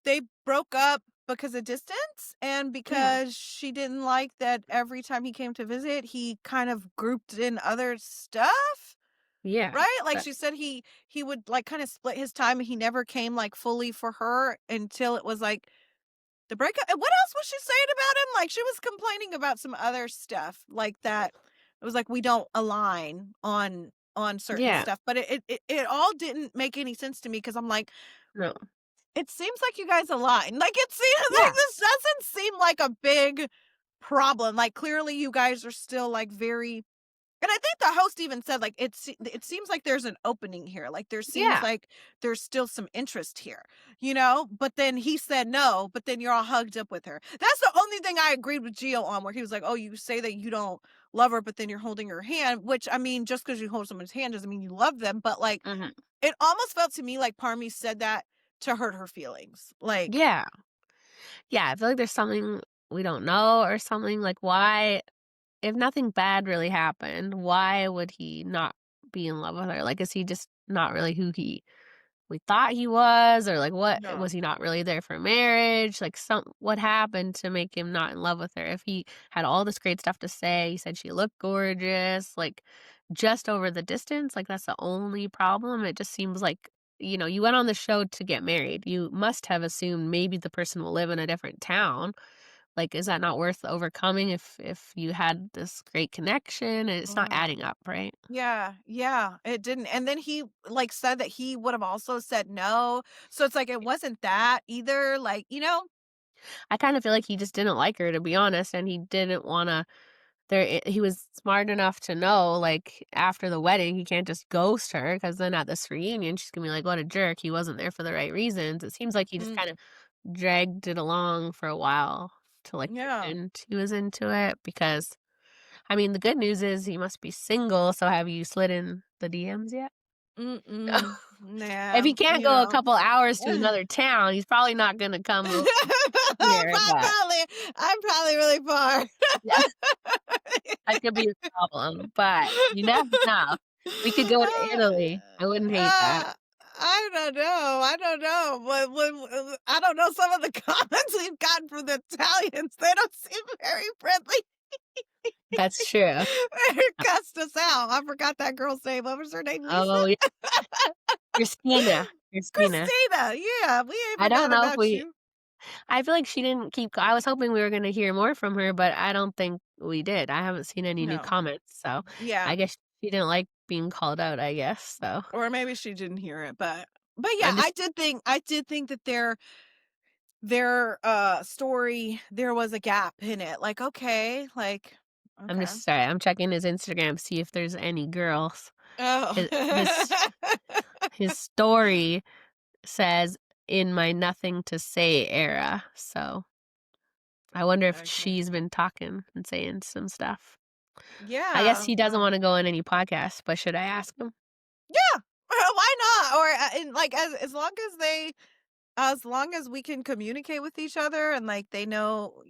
they broke up because of distance and Yeah. because she didn't like that every time he came to visit, he kind of grouped in other stuff, Yeah. right? Like, That she said he would, like, kinda split his time, and he never came, like, fully for her until it was, like, the breakup. And what else was she saying about him? Like, she was complaining about some other stuff like that. It was like, "We don't align on certain yeah. stuff," but it all didn't make any sense to me because 'cause I'm like, No. "It seems like you guys align." Like, it seems like Yeah. this doesn't seem like a big problem. Like, clearly you guys are still, like, very, and I think the host even said, like, it seems like there's an opening here, like, there seems Yeah. like there's still some interest here, you know? But then he said no, but then you're all hugged up with her. That's the only thing I agreed with Gio on, where he was like, "Oh, you say that you don't love her, but then you're holding her hand," which, I mean, just because you hold someone's hand doesn't mean you love them, but, like, Mhm. it almost felt to me like Parmy said that to hurt her feelings, like, Yeah. Yeah, I feel like there's something we don't know or something, like, why if nothing bad really happened, why would he not be in love with her? Like, is he just not really who we thought he was? Or, like, what was no. he not really there for marriage? Like, what happened to make him not in love with her? If he had all this great stuff to say, he said she looked gorgeous, like, just over the distance, like, that's the only problem. It just seems like, you went on the show to get married. You must have assumed maybe the person will live in a different town. Like, is that not worth overcoming if you had this great connection? It's not Mm. adding up, right? Yeah, yeah, it didn't, and then he, like, said that he would have also said no, so it's like it wasn't that either, like, you know? I kind of feel like he just didn't like her, to be honest, and he didn't wanna he was smart enough to know, like, after the wedding, he can't just ghost her because then at this reunion, she's gonna be like, "What a jerk, he wasn't there for the right reasons." It seems like he just Mm, kinda dragged it along for a while to, like, yeah. pretend he was into it because I mean, the good news is he must be single, so have you slid in the DMs yet? Mm-mm. If Nah, he can't you go a know. couple hours to another town, he's probably not gonna come over here, but I'm probably really far. yeah, that could be a problem, but you never know. We could go to Italy. I wouldn't hate that. Uh, I don't know. I don't know. I don't know some of the comments we've gotten from the Italians. They don't seem very friendly. That's true. They cussed us out. I forgot that girl's name. What was her name? Lisa? Oh, yeah, Christina, Christina. Christina. Yeah, we ain't I don't forgot know if about we you. I feel like she didn't I was hoping we were gonna hear more from her, but I don't think we did. I haven't seen any new No. comments, so Yeah. I guess she didn't like being called out, I guess, so Or maybe she didn't hear it, but yeah, I'm just I did think that their story, there was a gap in it. Like, okay, like, I'm okay. just sorry, I'm checking his Instagram, see if there's any girls. Oh. His story says, "In my nothing to say era," so I wonder if Okay. she's been talking and saying some stuff. I guess Yeah. he doesn't wanna go on any podcasts, but should I ask him? Yeah. Why not? Or and like as long as we can communicate with each other and like they know,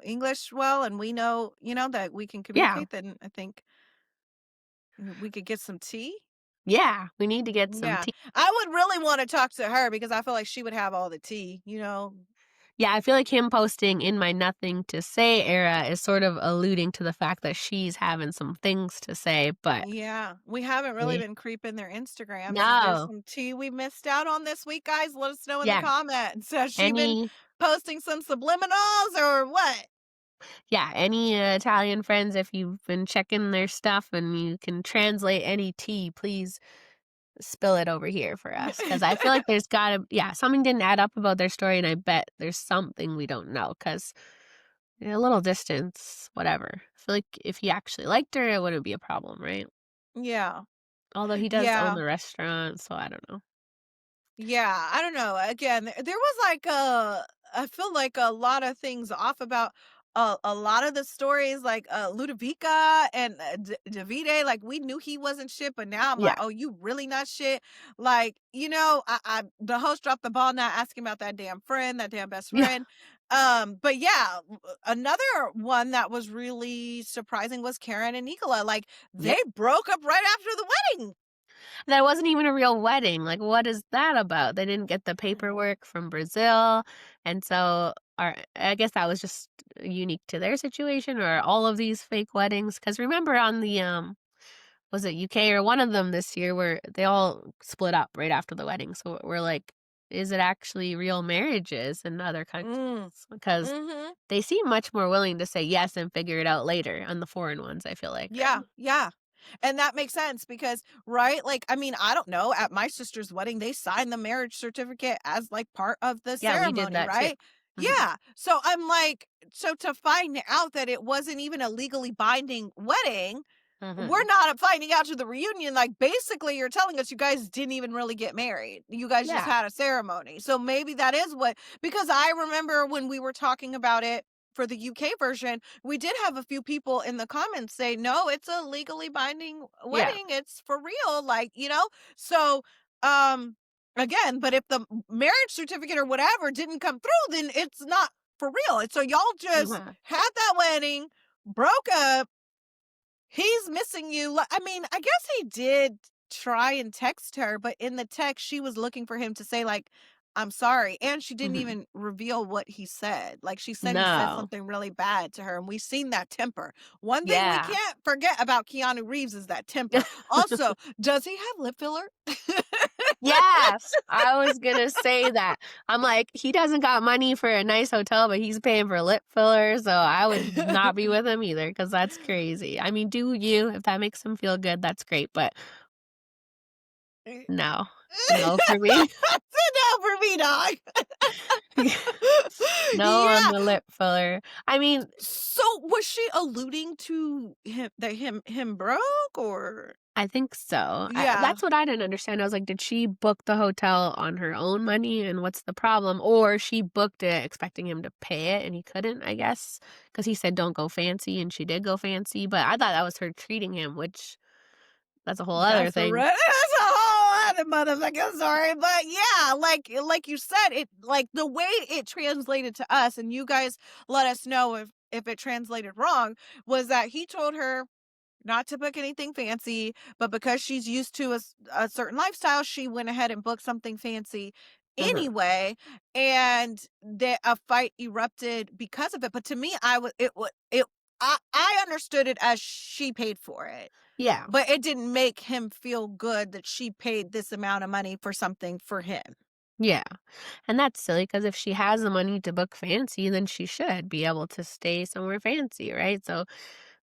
English well and we know, that we can Yeah, communicate, then I think we could get some tea. yeah, we need to get some Yeah. tea. I would really want to talk to her because I feel like she would have all the tea. Yeah, I feel like him posting "in my nothing to say era" is sort of alluding to the fact that she's having some things to say, but Yeah. We haven't really eh been creeping their Instagrams. Is there no. some tea we missed out on this week, guys? Let us know in the Yeah, comments. Has she been any posting some subliminals or what? any Italian friends, if you've been checking their stuff and you can translate any tea, please spill it over here for us, because I feel like there's gotta yeah, something didn't add up about their story, and I bet there's something we don't know, 'cause a little distance, whatever. I feel like if he actually liked her, it wouldn't be a problem, right? Yeah. Although he does own Yeah. the restaurant, so I don't know. Yeah, I don't know. Again, there was like I feel like a lot of things off about a lot of the stories, like Ludovica and Davide. Like we knew he wasn't shit, but now I'm Yeah. like, oh, you really not shit. Like I the host dropped the ball, not asking about that damn friend, that damn best Yeah. friend. But yeah, another one that was really surprising was Karen and Nicola. Like Yep. they broke up right after the wedding. That wasn't even a real wedding, like, what is that about? They didn't get the paperwork from Brazil, and so or I guess that was just unique to their situation or all of these fake weddings. Because remember on the, was it UK or one of them this year where they all split up right after the wedding, so we're like, is it actually real marriages in other countries? Mm. Because Mm-hmm. they seem much more willing to say yes and figure it out later on the foreign ones, I feel like, Yeah, right? yeah. And that makes sense because, right? Like, I mean, I don't know. At my sister's wedding, they signed the marriage certificate as like part of the Yeah, we did ceremony, that too. right? Mhm. Yeah. So I'm like, so to find out that it wasn't even a legally binding wedding, we're Mhm. not finding out to the reunion. Like, basically, you're telling us you guys didn't even really get married. You guys just Yeah. had a ceremony. So maybe that is what, because I remember when we were talking about it for the UK version, we did have a few people in the comments say, no, it's a legally binding Yeah. wedding. It's for real. Like. So, again, but if the marriage certificate or whatever didn't come through, then it's not for real. And so y'all just Mhm. had that wedding, broke up. He's missing you. I mean, I guess he did try and text her, but in the text, she was looking for him to say, like, I'm sorry. And she didn't Mhm. even reveal what he said. Like, she said he said No. something really bad to her, and we've seen that temper. One thing we Yeah. can't forget about Keanu Reeves is that temper. Also, does he have lip filler? Yes, I was gonna say that. I'm like, he doesn't got money for a nice hotel, but he's paying for lip filler, so I would not be with him either, because that's crazy. I mean, do you, if that makes him feel good, that's great, but No. No for me. Sit down for me, dog. No on Yeah. the lip filler. I mean, So was she alluding to him that him broke or I think so. yeah. That's what I didn't understand. I was like, did she book the hotel on her own money, and what's the problem? Or she booked it expecting him to pay it, and he couldn't, I guess, because he said don't go fancy, and she did go fancy. But I thought that was her treating him, which that's a whole other That's a thing. that's a whole other motherfucking story. But yeah, like you said, it like the way it translated to us, and you guys let us know if it translated wrong, was that he told her not to book anything fancy, but because she's used to a certain lifestyle, she went ahead and booked something fancy Uh-huh. anyway, and that a fight erupted because of it. But to me, I understood it as she paid for it. Yeah. But it didn't make him feel good that she paid this amount of money for something for him. Yeah. And that's silly because if she has the money to book fancy, then she should be able to stay somewhere fancy, right? So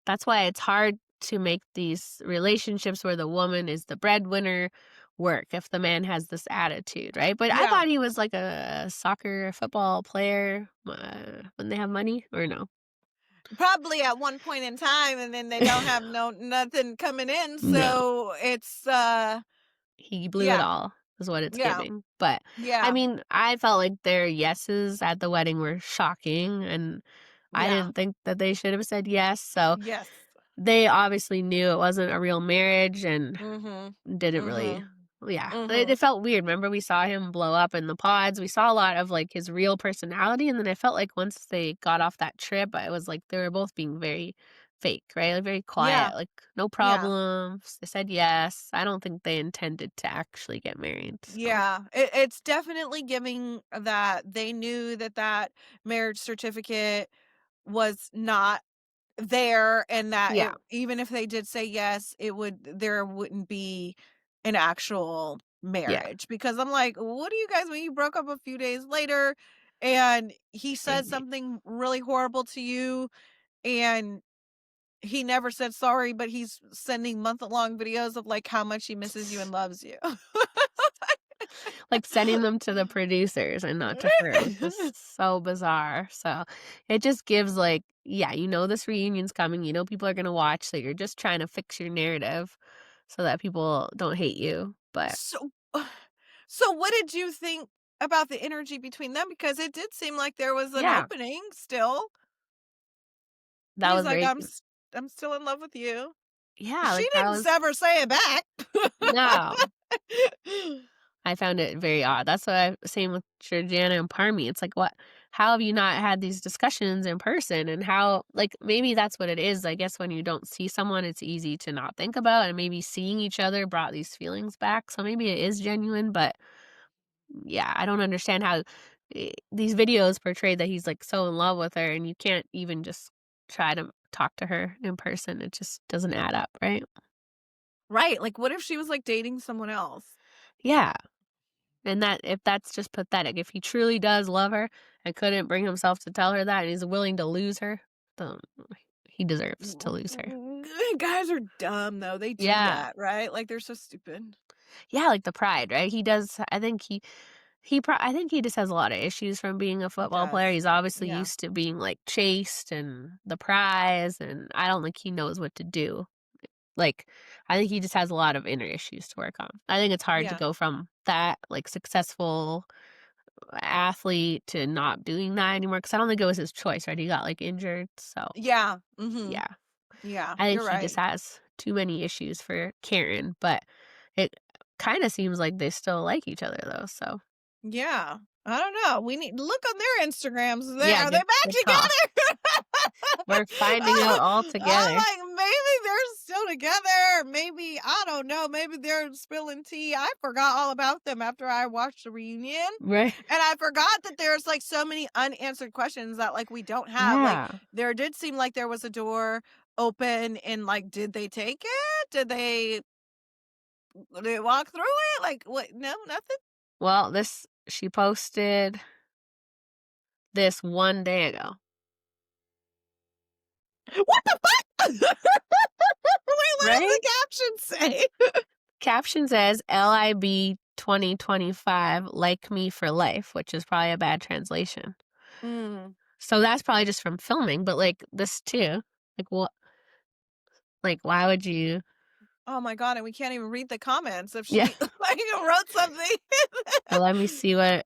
that's why it's hard to make these relationships where the woman is the breadwinner work if the man has this attitude, right? But I Yeah. thought he was like a soccer football player when they have money, or no? Probably at one point in time, and then they don't have nothing coming in, No. so it's, He blew it yeah, all, is what it's yeah, giving. But I yeah, mean, I felt like their yeses at the wedding were shocking, and I yeah, didn't think that they should have said yes. So yes. they obviously knew it wasn't a real marriage and Mhm, didn't really, mhm, yeah. It mhm. felt weird. Remember, we saw him blow up in the pods. We saw a lot of like his real personality, and then I felt like once they got off that trip, it was like they were both being very fake, right? Like very Yeah, quiet, like no yeah, problems. They said yes. I don't think they intended to actually get married. So yeah. It's definitely giving that they knew that that marriage certificate was not there, and that it yeah, even if they did say yes, there wouldn't be an actual yeah, marriage, because I'm like, what do you guys when you broke up a few days later and he said maybe. something really horrible to you, and he never said sorry, but he's sending month-long videos of like how much he misses you and loves you. Like sending them to the producers and not to her. It's just so bizarre. So it just gives like, yeah, you know this reunion's coming. You know people are gonna watch, so you're just trying to fix your narrative so that people don't hate you. But So so what did you think about the energy between them? Because it did seem like there was an yeah, opening still. that He's was like, very I'm still in love with you." yeah, She like that didn't was ever say it back. no. I found it very odd. That's what I same with Georgiana and Parmy. It's like, what? How have you not had these discussions in person? And how, like, maybe that's what it is. I guess when you don't see someone, it's easy to not think about. And maybe seeing each other brought these feelings back. So maybe it is genuine. But yeah, I don't understand how these videos portray that he's like so in love with her, and you can't even just try to talk to her in person. It just doesn't add up, right? Right, like, what if she was, like, dating someone else? Yeah. And that if that's just pathetic, if he truly does love her and couldn't bring himself to tell her that and he's willing to lose her, then he deserves to lose her. Guys are dumb, though, they do Yeah. that, right? Like, they're so stupid. Yeah, like the pride, right? He does I think I think he just has a lot of issues from being a He football player. does. He's obviously Yeah. used to being like chased and the prize, and I don't think he knows what to do. Like, I think he just has a lot of inner issues to work on. I think it's hard to Yeah. go from that like successful athlete to not doing that anymore because I don't think it was his choice, right? He got, like, injured, so, Yeah, mhm. yeah. Yeah, I think you're he just right. has too many issues for Karen, but it kinda seems like they still like each other, though, so Yeah. I don't know, we need to look on their Instagrams. yeah, Are they back good call. together? We're finding out all I'm together, like, maybe they're still together. Maybe, I don't know, maybe they're spilling tea. I forgot all about them after I watched the reunion. right? And I forgot that there's like so many unanswered questions that like we don't have. Like Yeah. there did seem like there was a door open, and like did they take it? Did they walk through it? Like what, no, nothing? Well, this she posted this one day ago, What the fuck? Wait, what does right? the caption say? Caption says LIB 2025, like me for life, which is probably a bad translation. Mm. So that's probably just from filming, but like this too. Like what like why would you Oh my god, and we can't even read the comments if Yeah. she like wrote something. Let me see what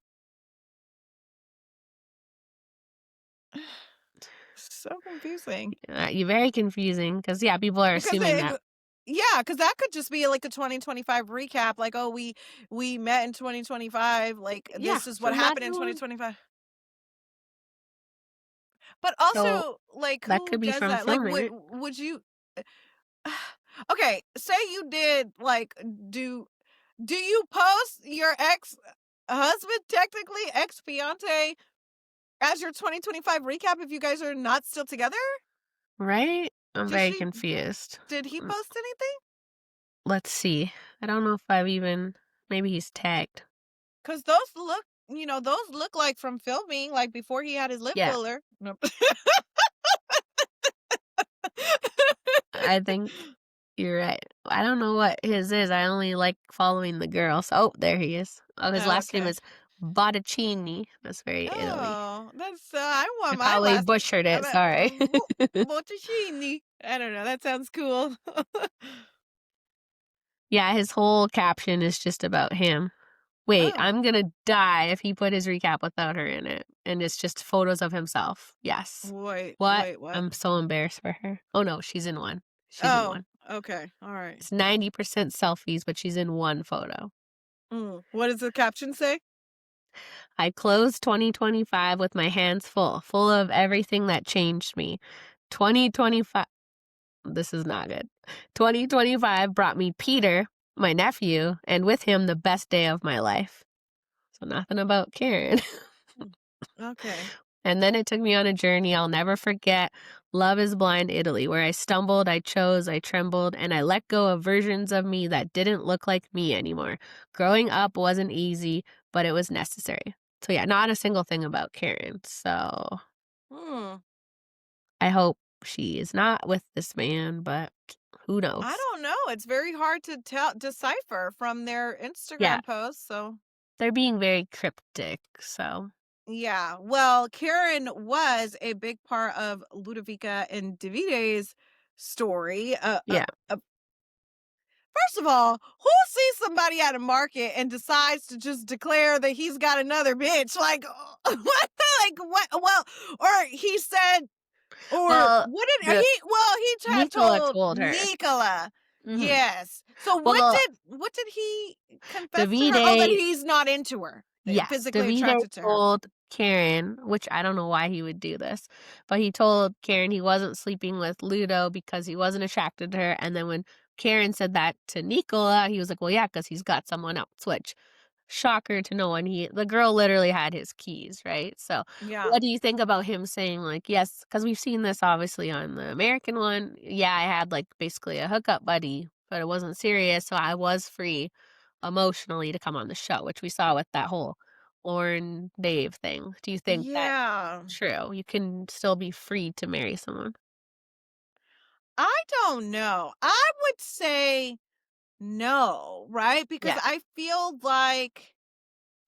So confusing. you're very confusing because yeah, people are Because assuming that yeah, because that could just be like a 2025 recap, like, oh, we met in 2025, like yeah, this is so what happened in imagine what 2025. But so also, like, that who could be does from that? Like, filming it. would you? Okay, say you did like do you post your ex husband, technically ex fiance, as your 2025 recap if you guys are not still together? Right? I'm Did very she? confused. Did he Mm, post anything? Let's see. I don't know if I've even maybe he's tagged. Because those look like from filming, like before he had his lip Yeah, filler. Nope. I think you're right. I don't know what his is. I only like following the girls. Oh, there he is. Oh, his last name Okay. is Botticini. That's very Italy. Oh, that's I I want my probably last butchered it. Sorry. Botticini. I don't know. That sounds cool. Yeah, his whole caption is just about him. Wait, Oh, I'm gonna die if he put his recap without her in it. And it's just photos of himself. Yes. What? what? I'm so embarrassed for her. Oh no, she's in one. She's in Oh, one. okay. All right. It's 90% selfies, but she's in one photo. What does the caption say? I closed 2025 with my hands full, full of everything that changed me. 2025, this is not good. 2025 brought me Peter, my nephew, and with him the best day of my life. So nothing about Karen. Mm, okay. And then it took me on a journey I'll never forget. Love is Blind Italy, where I stumbled, I chose, I trembled, and I let go of versions of me that didn't look like me anymore. Growing up wasn't easy, but it was necessary. So, yeah, not a single thing about Karen. So, Hmm. I hope she is not with this man, but who I knows? don't know. It's very hard to decipher from their Yeah, Instagram posts. So, they're being very cryptic. So, yeah. Well, Karen was a big part of Ludovica and Davide's story. yeah. First of all, who sees somebody at a market and decides to just declare that he's got another bitch? Like, what? Like, what? Well, or he said, or Well, what did the he? Well, he had Nicola told told her. Nicola. Hmm. Yes. So Well, what did he confess to her? Oh, that Davide he's not into her, Yes, physically Davide attracted to her. told Karen, which I don't know why he would do this, but he told Karen he wasn't sleeping with Ludo because he wasn't attracted to her. And then when Karen said that to Nicola, he was like, well, yeah, because he's got someone else, which shocker to no one. The girl literally had his keys, right? So Yeah. what do you think about him saying like, yes, because we've seen this obviously on the American one. Yeah, I had like basically a hookup buddy, but it wasn't serious. So I was free emotionally to come on the show, which we saw with that whole Lauren Dave thing. Do you think that's Yeah. true? You can still be free to marry someone. I don't know. I would say no, right? Because Yeah. I feel like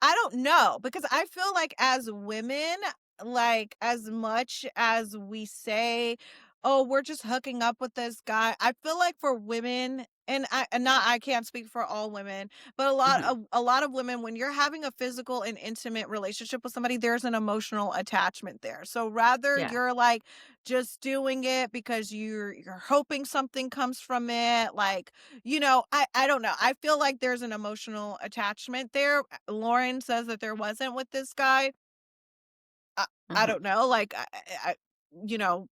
I don't know, because I feel like as women, like as much as we say, "Oh, we're just hooking up with this guy," I feel like for women, I can't speak for all women, but Mhm. a lot of women, when you're having a physical and intimate relationship with somebody, there's an emotional attachment there. So rather Yeah. you're like just doing it because you're hoping something comes from it, like, I don't know. I feel like there's an emotional attachment there. Lauren says that there wasn't with this guy. I, I Mhm. don't know. Like, you know,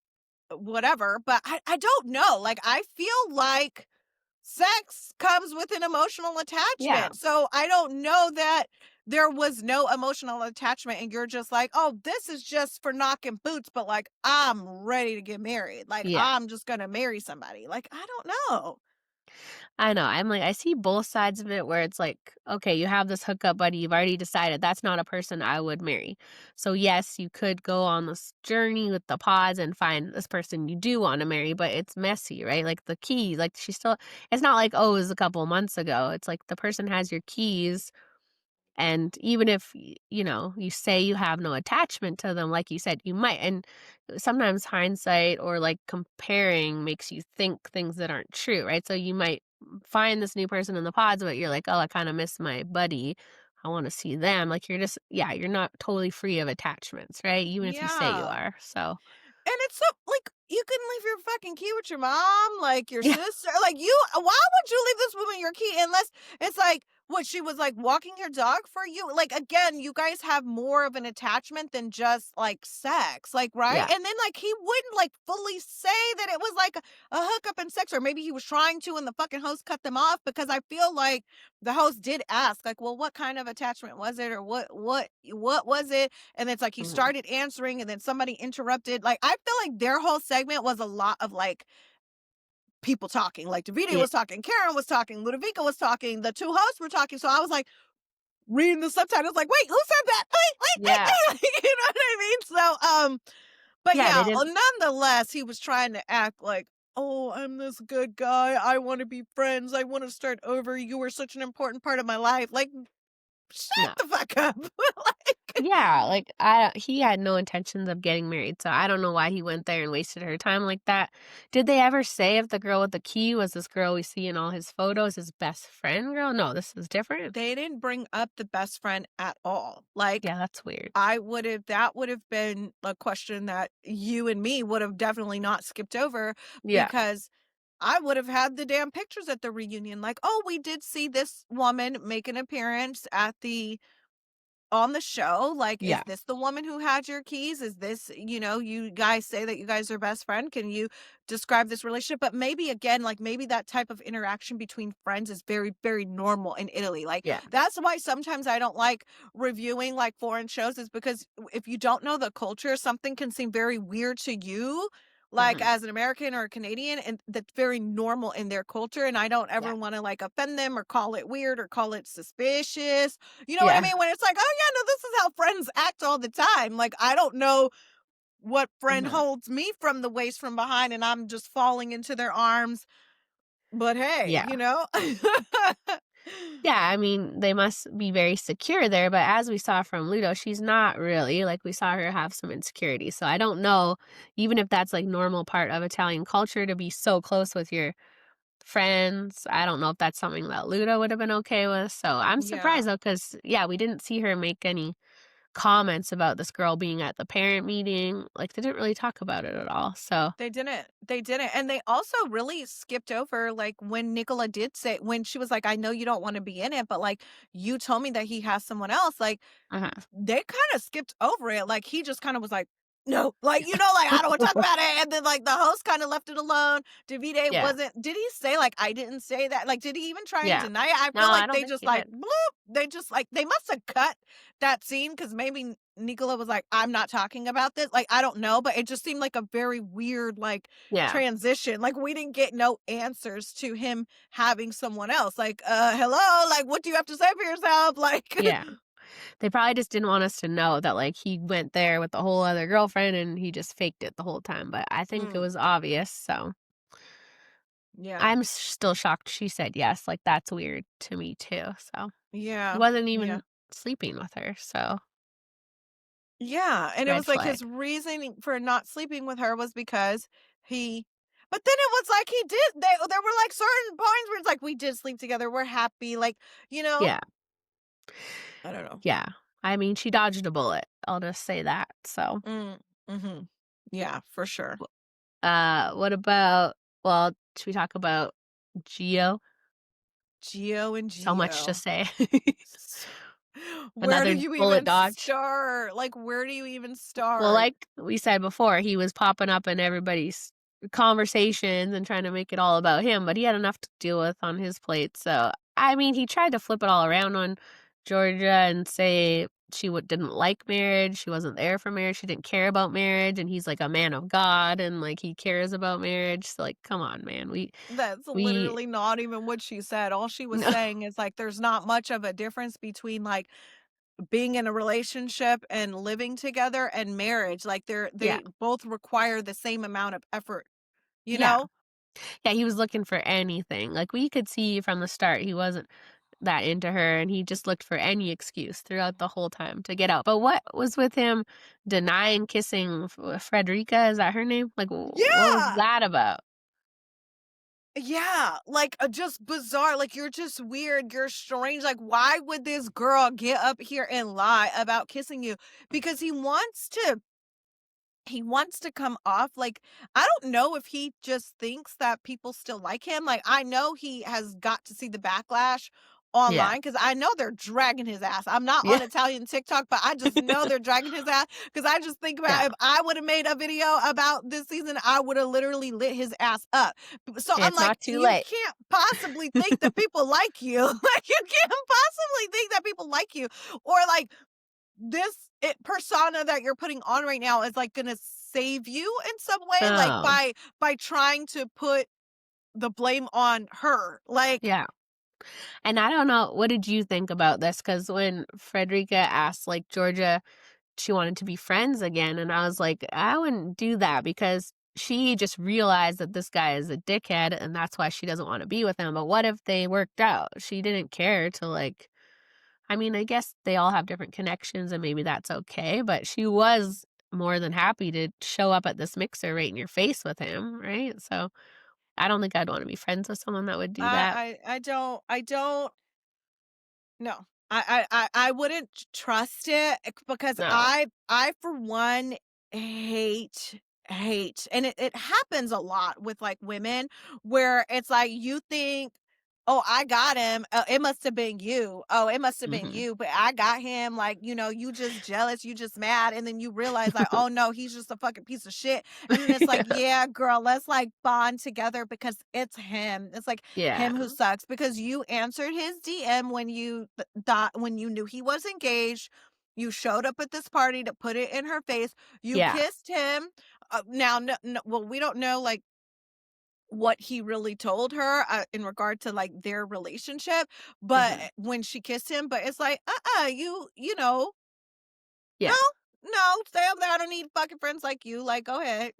whatever. But I don't know. Like, I feel like sex comes with an emotional Yeah. attachment. So I don't know that there was no emotional attachment and you're just like, oh, this is just for knocking boots, but like, I'm ready to get married. Like, Yeah. I'm just going to marry somebody. Like, I don't know. I know. I'm like, I see both sides of it where it's like, okay, you have this hookup buddy, you've already decided that's not a person I would marry. So, yes, you could go on this journey with the pause and find this person you do want to marry, but it's messy, right? Like the keys, like she still, it's not like, oh, it was a couple months ago. It's like the person has your keys. And even if, you say you have no attachment to them, like you said, you might. And sometimes hindsight or like comparing makes you think things that aren't true, right? So you might find this new person in the pods, but you're like, oh, I kind of miss my buddy. I want to see them. Like you're just, yeah, you're not totally free of attachments, right? Even if you say you Yeah. are. So, And it's so like you can leave your fucking key with your mom, like your yeah, sister. Like why would you leave this woman your key unless it's like what she was like walking your dog for you? Like again, you guys have more of an attachment than just like sex, like right? yeah, And then like he wouldn't like fully say that it was like a hookup and sex, or maybe he was trying to, and the fucking host cut them off because I feel like the host did ask, like, well, what kind of attachment was it, or what was it? And it's like he mhm, started answering and then somebody interrupted. Like, I feel like their whole segment was a lot of like people talking. Like Davide yeah, was talking, Karen was talking, Ludovica was talking, the two hosts were talking. So I was like reading the subtitles, like, wait, who said that? yeah, Wait. You know what I mean? But yeah. They yeah, didn't. nonetheless, he was trying to act like, oh, I'm this good guy. I want to be friends. I want to start over. You were such an important part of my life. Like, shut No. the fuck up. Like, Yeah, like, he had no intentions of getting married, so I don't know why he went there and wasted her time like that. Did they ever say if the girl with the key was this girl we see in all his photos, his best friend girl? No, this is different? they didn't bring up the best friend at all. Like, Yeah, that's weird. that would have been a question that you and me would have definitely not skipped over Yeah, because I would have had the damn pictures at the reunion. Like, oh, we did see this woman make an appearance at the on the show. Like, is yeah, this the woman who had your keys? Is this, you guys say that you guys are best friend. Can you describe this relationship? But maybe again, like maybe that type of interaction between friends is very, very normal in Italy. Like yeah, that's why sometimes I don't like reviewing like foreign shows, is because if you don't know the culture, something can seem very weird to you. Like mhm, as an American or a Canadian, and that's very normal in their culture. And I don't yeah, ever want to like offend them or call it weird or call it suspicious. You know what I yeah, mean? When it's like, "Oh, yeah, no, this is how friends act all the time." Like, I don't know what friend mhm, holds me from the waist from behind and I'm just falling into their arms, but hey, yeah. you know? Yeah, I mean, they must be very secure there, but as we saw from Ludo, she's not really. Like, we saw her have some insecurity, so I don't know, even if that's, like, normal part of Italian culture to be so close with your friends. I don't know if that's something that Luda would have been okay with, so I'm Yeah. surprised though, because yeah, we didn't see her make any comments about this girl being at the parent meeting, like, they didn't really talk about it at all, so They didn't. They didn't. And they also really skipped over like when Nicola did say, when she was like, I know you don't want to be in it, but like you told me that he has someone else. Like uh-huh, they kind of skipped over it. Like he just kind of was like, no, like, like, I don't want to talk about it. And then like the host kind of left it alone. Davide yeah, did he say like, I didn't say that? Like, did he even try and yeah. deny it? I No, feel I like don't they think just he like, did. bloop. They just like, they must have cut that scene because maybe Nicola was like, I'm not talking about this. Like, I don't know, but it just seemed like a very weird, like, Yeah, transition. Like, we didn't get no answers to him having someone else. Like, hello, like, what do you have to say for yourself? Like, yeah. They probably just didn't want us to know that, like, he went there with a whole other girlfriend and he just faked it the whole time, but I think it mm, was obvious, so yeah, I'm still shocked she said yes, like, that's weird to me too, so he yeah, wasn't yeah. even sleeping with her, so Yeah, and it red was like flag. his reasoning for not sleeping with her was because he but then it was like he did there were like certain points where it's like we did sleep together, we're happy, like, you know, Yeah, I don't know. yeah. I mean, she dodged a bullet, I'll just say that, so, Mm, mhm. Yeah, for sure. what about well, should we talk about Gio? Geo and So much to Geo. say. So where do Another you bullet even dodge. start? Like, where do you even Well, start? like we said before, he was popping up in everybody's conversations and trying to make it all about him, but he had enough to deal with on his plate. So, I mean, he tried to flip it all around on Georgia and say she didn't like marriage, she wasn't there for marriage, she didn't care about marriage, and he's like a man of God and like he cares about marriage. So like, come on, man. That's We literally not even what she said. All she was no, saying is like there's not much of a difference between like being in a relationship and living together and marriage. Like yeah, they both require the same amount of effort, you yeah, know? yeah. He was looking for anything. Like we could see from the start, he wasn't that into her, and he just looked for any excuse throughout the whole time to get out. But what was with him denying kissing Frederica? Is that her name? Like, what was Yeah. that about? Yeah, like, just bizarre, like, you're just weird, you're strange, like, why would this girl get up here and lie about kissing you? Because he wants to come off like I don't know if he just thinks that people still like him. Like I know he has got to see the backlash Yeah, online because I know they're dragging his ass. I'm not yeah, on Italian TikTok, but I just know they're dragging his ass because I just think yeah. about if I would have made a video about this season, I would have literally lit his ass up. So I'm It's like, not too you late. can't possibly think that people like you. Like you can't possibly think that people like you. Or like persona that you're putting on right now is like gonna save you in some way, like Oh, by trying to put the blame on her. Like, yeah. And I don't know, what did you think about this? Because when Frederica asked, like, Georgia, she wanted to be friends again, and I was like, I wouldn't do that because she just realized that this guy is a dickhead, and that's why she doesn't want to be with him. But what if they worked out? She didn't care to like. I mean, I guess they all have different connections, and maybe that's okay. But she was more than happy to show up at this mixer right in your face with him, right? So I don't think I'd want to be friends with someone that would do that. I don't no. I wouldn't trust it because No. I for one hate and it happens a lot with like women where it's like you think, oh, I got him. It must have been you. Oh, it must have been Hmm. you. But I got him. Like, you just jealous. You just mad. And then you realize, like, oh no, he's just a fucking piece of shit. And then it's like, Yeah. yeah, girl, let's like bond together because it's him. It's like Yeah. him who sucks because you answered his DM when you thought when you knew he was engaged. You showed up at this party to put it in her face. You Yeah. kissed him. Now, no, no, well, we don't know like what he really told her in regard to like their relationship, but Hmm. when she kissed him, but it's like, you know, no, Yeah. no, stay over there. I don't need fucking friends like you. Like, go ahead.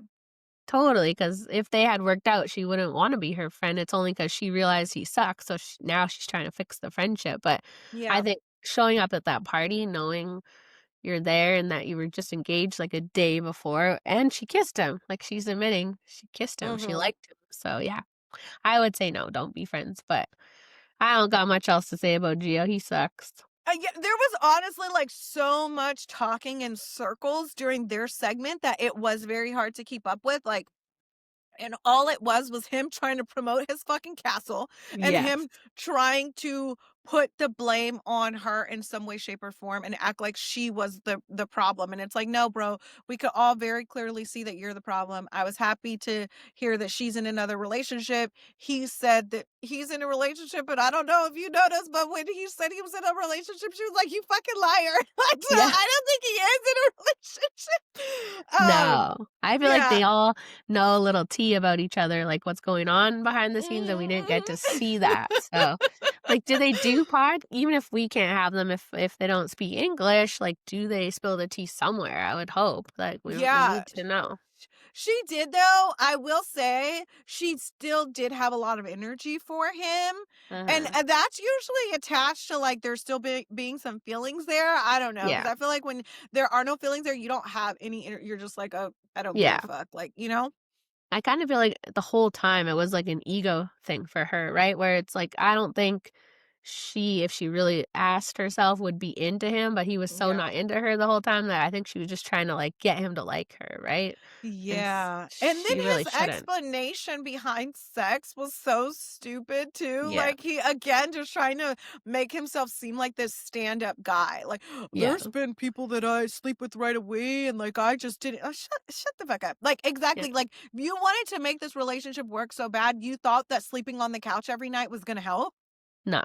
Totally. Because if they had worked out, she wouldn't want to be her friend. It's only because she realized he sucks. So now she's trying to fix the friendship. But I Yeah. think showing up at that party, knowing you're there and that you were just engaged like a day before, and she kissed him. Like she's admitting she kissed him. She Mm-hmm. liked him. So yeah, I would say no, don't be friends. But I don't got much else to say about Gio. He sucks. Yeah, there was honestly like so much talking in circles during their segment that it was very hard to keep up with. Like, and all it was him trying to promote his fucking castle and Yes. him trying to put the blame on her in some way, shape, or form and act like she was the problem. And it's like, no, bro, we could all very clearly see that you're the problem. I was happy to hear that she's in another relationship. He said that he's in a relationship, but I don't know if you noticed, but when he said he was in a relationship, she was like, you fucking liar. Like, so Yeah. I don't think he is in a relationship. No. I feel like Yeah. they all know a little tea about each other, like what's going on behind the scenes, and we didn't get to see that. So, like, do they do pod? Even if we can't have them, if they don't speak English, like, do they spill the tea somewhere? I would hope. Like, we Yeah, need to know. she did though. I will say she still did have a lot of energy for him. And Uh-huh. that's usually attached to like there still being some feelings there. I don't know because Yeah. I feel like when there are no feelings there, you don't have any. You're just like, oh, I don't give Yeah. a fuck. Like, you know? I kind of feel like the whole time it was like an ego thing for her, right? Where it's like, I don't think if she really asked herself, would be into him, but he was so Yeah. not into her the whole time that I think she was just trying to like get him to like her, right? And Yeah. And then she really his shouldn't. explanation behind sex was so stupid too. Yeah. Like he again just trying to make himself seem like this stand-up guy. Like Yeah. there's been people that I sleep with right away and like I just didn't shut the fuck up. Like Yeah. exactly like you wanted to make this relationship work so bad you thought that sleeping on the couch every night was going to help? No.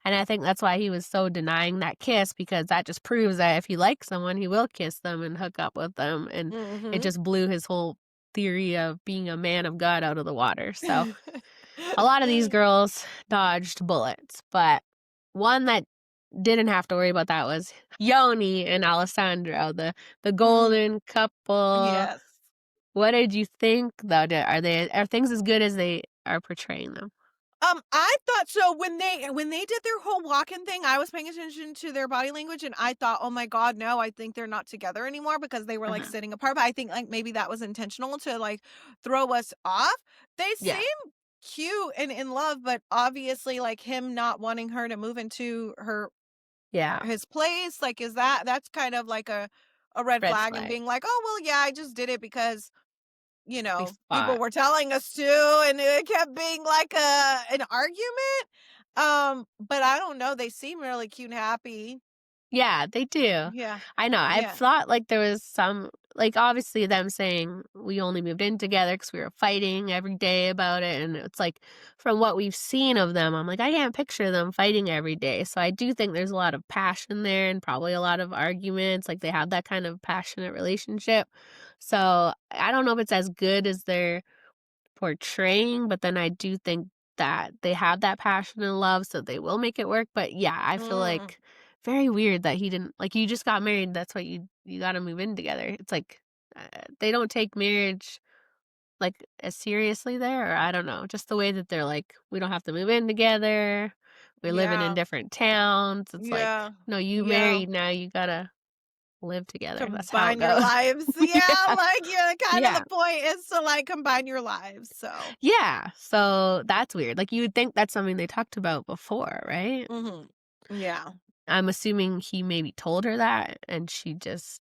And I think that's why he was so denying that kiss because that just proves that if he likes someone, he will kiss them and hook up with them, and it Mhm. just blew his whole theory of being a man of God out of the water. So, a lot of these girls dodged bullets, but one that didn't have to worry about that was Yoni and Alessandro, the Mm, golden couple. yes. What did you think though? Are things as good as they are portraying them? I thought so when they did their whole walk-in thing, I was paying attention to their body language and I thought, "Oh my god, no, I think they're not together anymore," because they were like Uh-huh. sitting apart, but I think like maybe that was intentional to like throw us off. They Yeah. seem cute and in love, but obviously like him not wanting her to move into Yeah. his place, like is that's kind of like a red Red flag and flag. being like, "Oh, well, yeah, I just did it because We people fought. were telling us to, and it kept being like an argument. But I don't know, they seem really cute and happy. Yeah, they do. Yeah. I know. I Yeah. thought like there was some like obviously them saying we only moved in together because we were fighting every day about it, and it's like from what we've seen of them, I'm like I can't picture them fighting every day. So I do think there's a lot of passion there and probably a lot of arguments. Like they have that kind of passionate relationship. So I don't know if it's as good as they're portraying, but then I do think that they have that passion and love, so they will make it work. But yeah, I feel Mm, like very weird that he didn't like you just got married. That's what you got to move in together. It's like they don't take marriage like as seriously there, or I don't know, just the way that they're like we don't have to move in together. We're living in yeah. different towns. It's like Yeah. no, you Yeah. married now. You gotta live together. That's how it Combine your goes. lives. Yeah, Yeah, like, yeah, kind of yeah. the point is to, like, combine your lives, so Yeah, so that's weird. Like, you would think that's something they talked about before, right? mhm. Yeah. I'm assuming he maybe told her that and she just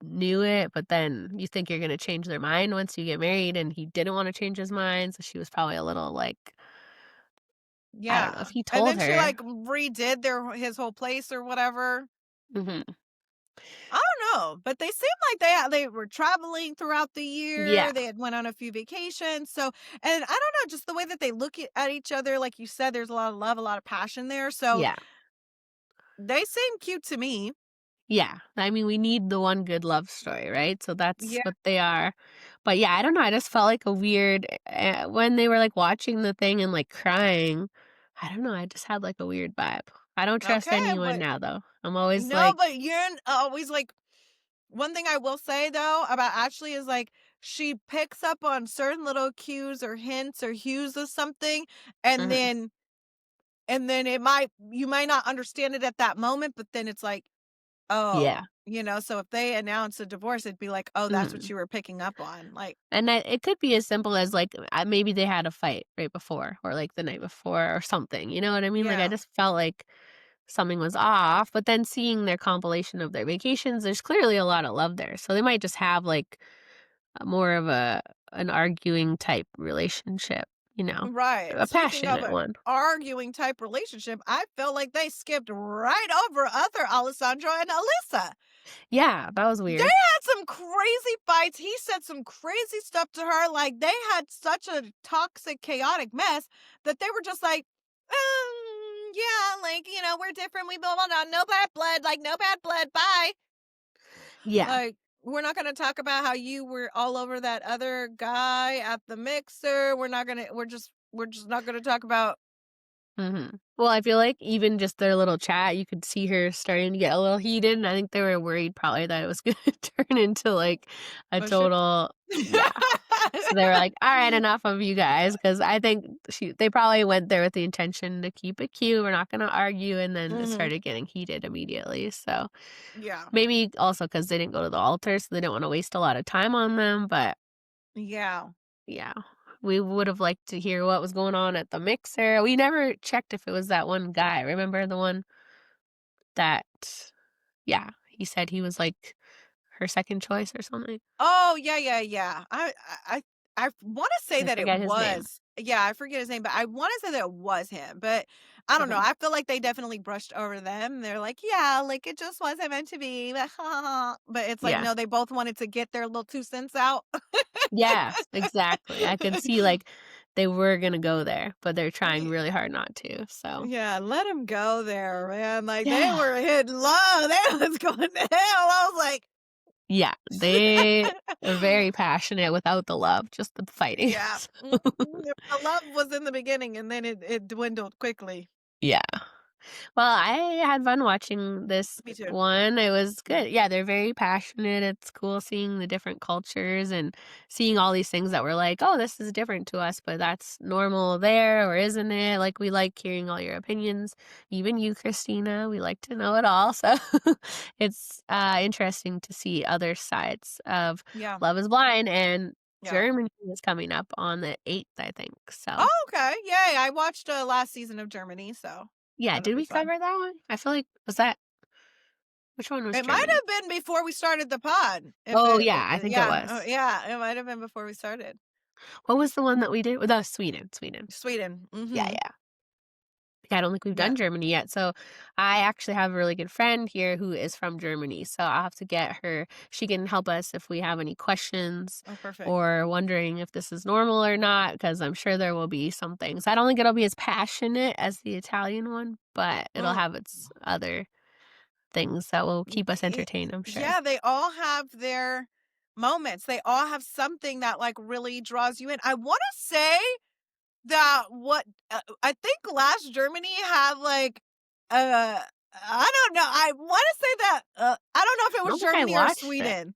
knew it, but then you think you're gonna change their mind once you get married, and he didn't wanna change his mind, so she was probably a little like I don't know Yeah. if he And told then she, her. like, redid his whole place or whatever. Mhm. I don't know, but they seem like they were traveling throughout the Yeah, year. They had went on a few vacations. So, and I don't know, just the way that they look at each other, like you said, there's a lot of love, a lot of passion there. So yeah, they seem cute to me. yeah. I mean, we need the one good love story, right? So that's Yeah. what they are. But yeah, I don't know, I just felt like a weird when they were, like, watching the thing and, like, crying, I don't know, I just had, like, a weird vibe. I don't trust Okay, anyone but now, though. I'm always no, like but you're always like one thing I will say though about Ashley is like she picks up on certain little cues or hints or hues of something, and mhm, then it might you might not understand it at that moment, but then it's like, yeah, oh, so if they announce a divorce, it'd be like, "Oh, that's what mhm. you were picking up on." Like, And that it could be as simple as, like, maybe they had a fight right before or, like, the night before or something, you know what I mean? Like, I yeah. just felt like something was off, but then seeing their compilation of their vacations, there's clearly a lot of love there, so they might just have, like, more of an arguing type relationship, you know, Right. a Speaking of passionate an one. arguing type relationship, I feel like they skipped right over other Alessandro and Alyssa. Yeah, that was They weird. had some crazy fights. He said some crazy stuff to her. Like they had such a toxic, chaotic mess that they were just like, yeah, like, we're different. We blah, blah, blah. No bad blood. Like, no bad blood. Bye. Yeah, Like, we're not going to talk about how you were all over that other guy at the mixer. We're just not going to talk about. mhm. Well, I feel like even just their little chat, you could see her starting to get a little heated, and I think they were worried probably that it was gonna turn into, like, a Oh, shit. total yeah. So they were like, "Alright, enough of you guys," because I think they probably went there with the intention to keep it cute, we're not gonna argue, and then it Hmm. started getting heated immediately, so Yeah. maybe also because they didn't go to the altar, so they didn't wanna waste a lot of time on them, but Yeah. yeah. We would've liked to hear what was going on at the mixer. We never checked if it was that one guy. Remember the one that yeah, he said he was, like, her second choice or something? Oh, yeah, yeah, yeah. I wanna say I that it forget his name. was yeah, I forget his name, but I wanna say that it was him, but I don't know, Uh-huh. I feel like they definitely brushed over them. They're like, "Yeah, like, it just wasn't meant to be, but it's like, Yeah. no, they both wanted to get their little 2 cents out. Yes, exactly. I could see, like, they were gonna go there, but they're trying Y really hard not to, so yeah, let him go there, man, like, they yeah. were hitting low, they was going to hell, I was like Yeah, they are very passionate without the love, just the fighting, yeah, so the love was in the beginning, and then it dwindled quickly. yeah. Well, I had fun watching this Me too. one. It was good. Yeah, they're very passionate. It's cool seeing the different cultures and seeing all these things that were like, oh, this is different to us, but that's normal there, or isn't it? Like, we like hearing all your opinions. Even you, Christina, we like to know it all. So it's interesting to see other sides of Yeah, Love is Blind. And yeah. Germany is coming up on the 8th, I think. So, Oh, okay, yay, I watched, last season of Germany, so yeah, that'll did be we fun. cover that one? I feel like, was that which one was It might Germany? have been before we started the pod, if Oh, it yeah, I think it yeah, was. yeah, it might have been before we started. What was the one that we did? Well, that was Sweden, Sweden. Sweden, Yeah, mhm, yeah. Yeah, I don't think we've yeah, done Germany yet, so I actually have a really good friend here who is from Germany, so I'll have to get her she can help us if we have any questions oh, perfect. or wondering if this is normal or not. Because 'cause I'm sure there will be some things. I don't think it'll be as passionate as the Italian one, but it'll Mm. have its other things that will keep us Y entertained, I'm sure. yeah, they all have their moments, they all have something that, like, really draws you in. I wanna say that I think last Germany had, like, I don't know, I wanna say that, I don't know if it I was don't think I Germany or watched it. Sweden.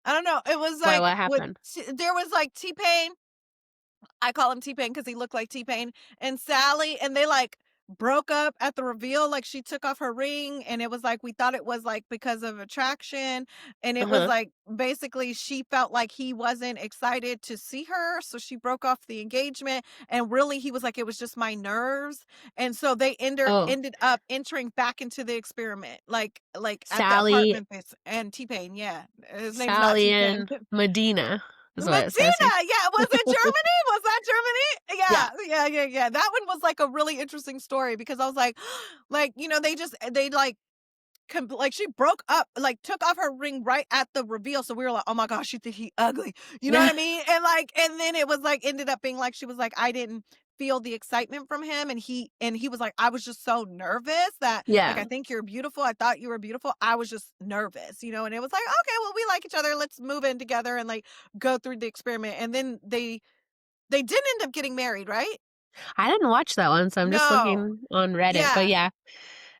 I don't know, it was, Why, like, what happened? there was, like, T-Pain. I call him T-Pain because he looked like T-Pain, and Sally, and they, like, broke up at the reveal, like, she took off her ring, and it was like, we thought it was, like, because of attraction, and it was, Uh-huh. like, basically, she felt like he wasn't excited to see her, so she broke off the engagement, and really, he was like, "It was just my nerves," and so they Oh, ended up entering back into the experiment, at the Sally apartment place, and T-Pain, yeah, his name's not Sally T-Pain. and Medina is what it says here. Medina! Yeah, was it Germany? Was that Germany? Yeah. Yeah. That one was, like, a really interesting story because I was like, they, like, she broke up, like, took off her ring right at the reveal, so we were like, "Oh my gosh, she think he ugly." You know what I mean? And then it was, like, ended up being like, she was like, "I didn't feel the excitement from him," and he was like, "I was just so nervous that, like, Yeah. I think you're beautiful. I thought you were beautiful. I was just nervous," you know? And it was like, "Okay, well, we like each other. Let's move in together and, like, go through the experiment." And then they did end up getting married, right? I didn't watch that one, so I'm just No. looking on Reddit, but Yeah. yeah,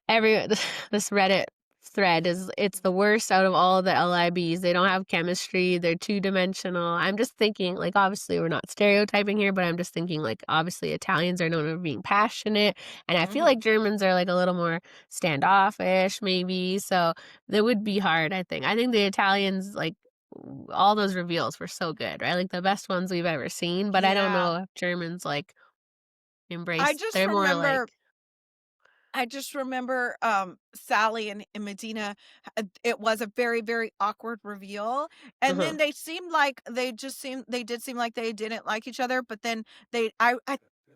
every this Reddit thread is it's the worst out of all the LIBs. They don't have chemistry, they're two-dimensional. I'm just thinking, like, obviously, we're not stereotyping here, but I'm just thinking, like, obviously, Italians are known for being passionate, and I feel Mhm. like Germans are, like, a little more standoffish maybe, so it would be hard, I think. I think the Italians, like, all those reveals were so good, right? Like, the best ones we've ever seen, but I don't Yeah. know if Germans, like, I embrace just they're more like remember I just remember, Sally and Medina, it was a very, very awkward reveal, and uh-huh. then they did seem like they didn't like each other, but then I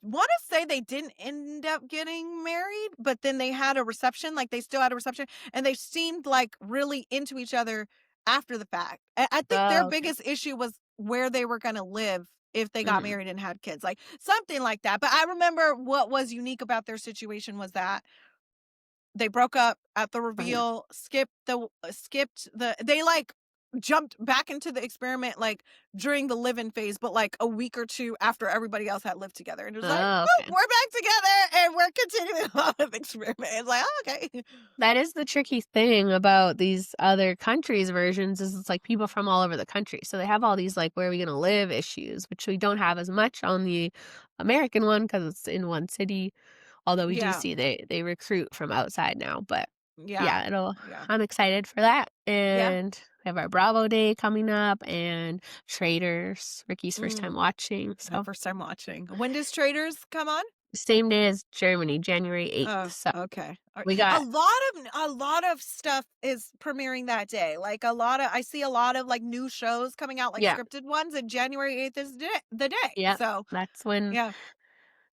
wanna say they didn't end up getting married, but then they had a reception, like, they still had a reception, and they seemed, like, really into each other after the fact. I think their Oh, okay. biggest issue was where they were gonna live if they got Mhm. married and had kids, like, something like that, but I remember what was unique about their situation was that they broke up at the Uh-huh. reveal, skipped the they, like, jumped back into the experiment, like, during the live-in phase, but, like, a week or 2 after everybody else had lived together, and it was like, Oh, "Oh, okay. we're back together, and we're continuing on with the experiment." It's like, "Oh, okay." That is the tricky thing about these other countries' versions is it's, like, people from all over the country, so they have all these, like, "Where are we gonna live?" issues, which we don't have as much on the American one because it's in one city, although we do Yeah, see they recruit from outside now, but yeah, yeah, it'll yeah, I'm excited for that, yeah, and we have our Bravo Day coming up and Traders, Ricky's first time mm, watching, my so first time watching. When does Traders come on? same day as Germany, January 8th, Oh, so okay. we got A lot of stuff is premiering that day. Like I see a lot of like new shows coming out, like yeah, scripted ones, and January 8th is the day. yeah, So that's when yeah.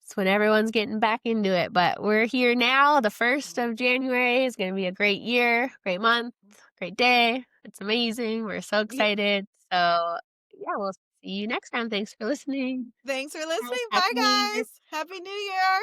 that's when everyone's getting back into it, but we're here now, the 1st of January is gonna be a great year, great month, great day, it's amazing, we're so Yeah. excited, so, yeah, we'll See you next time. Thanks for listening. Thanks for listening. Bye, Happy New Year. guys. Happy New Year.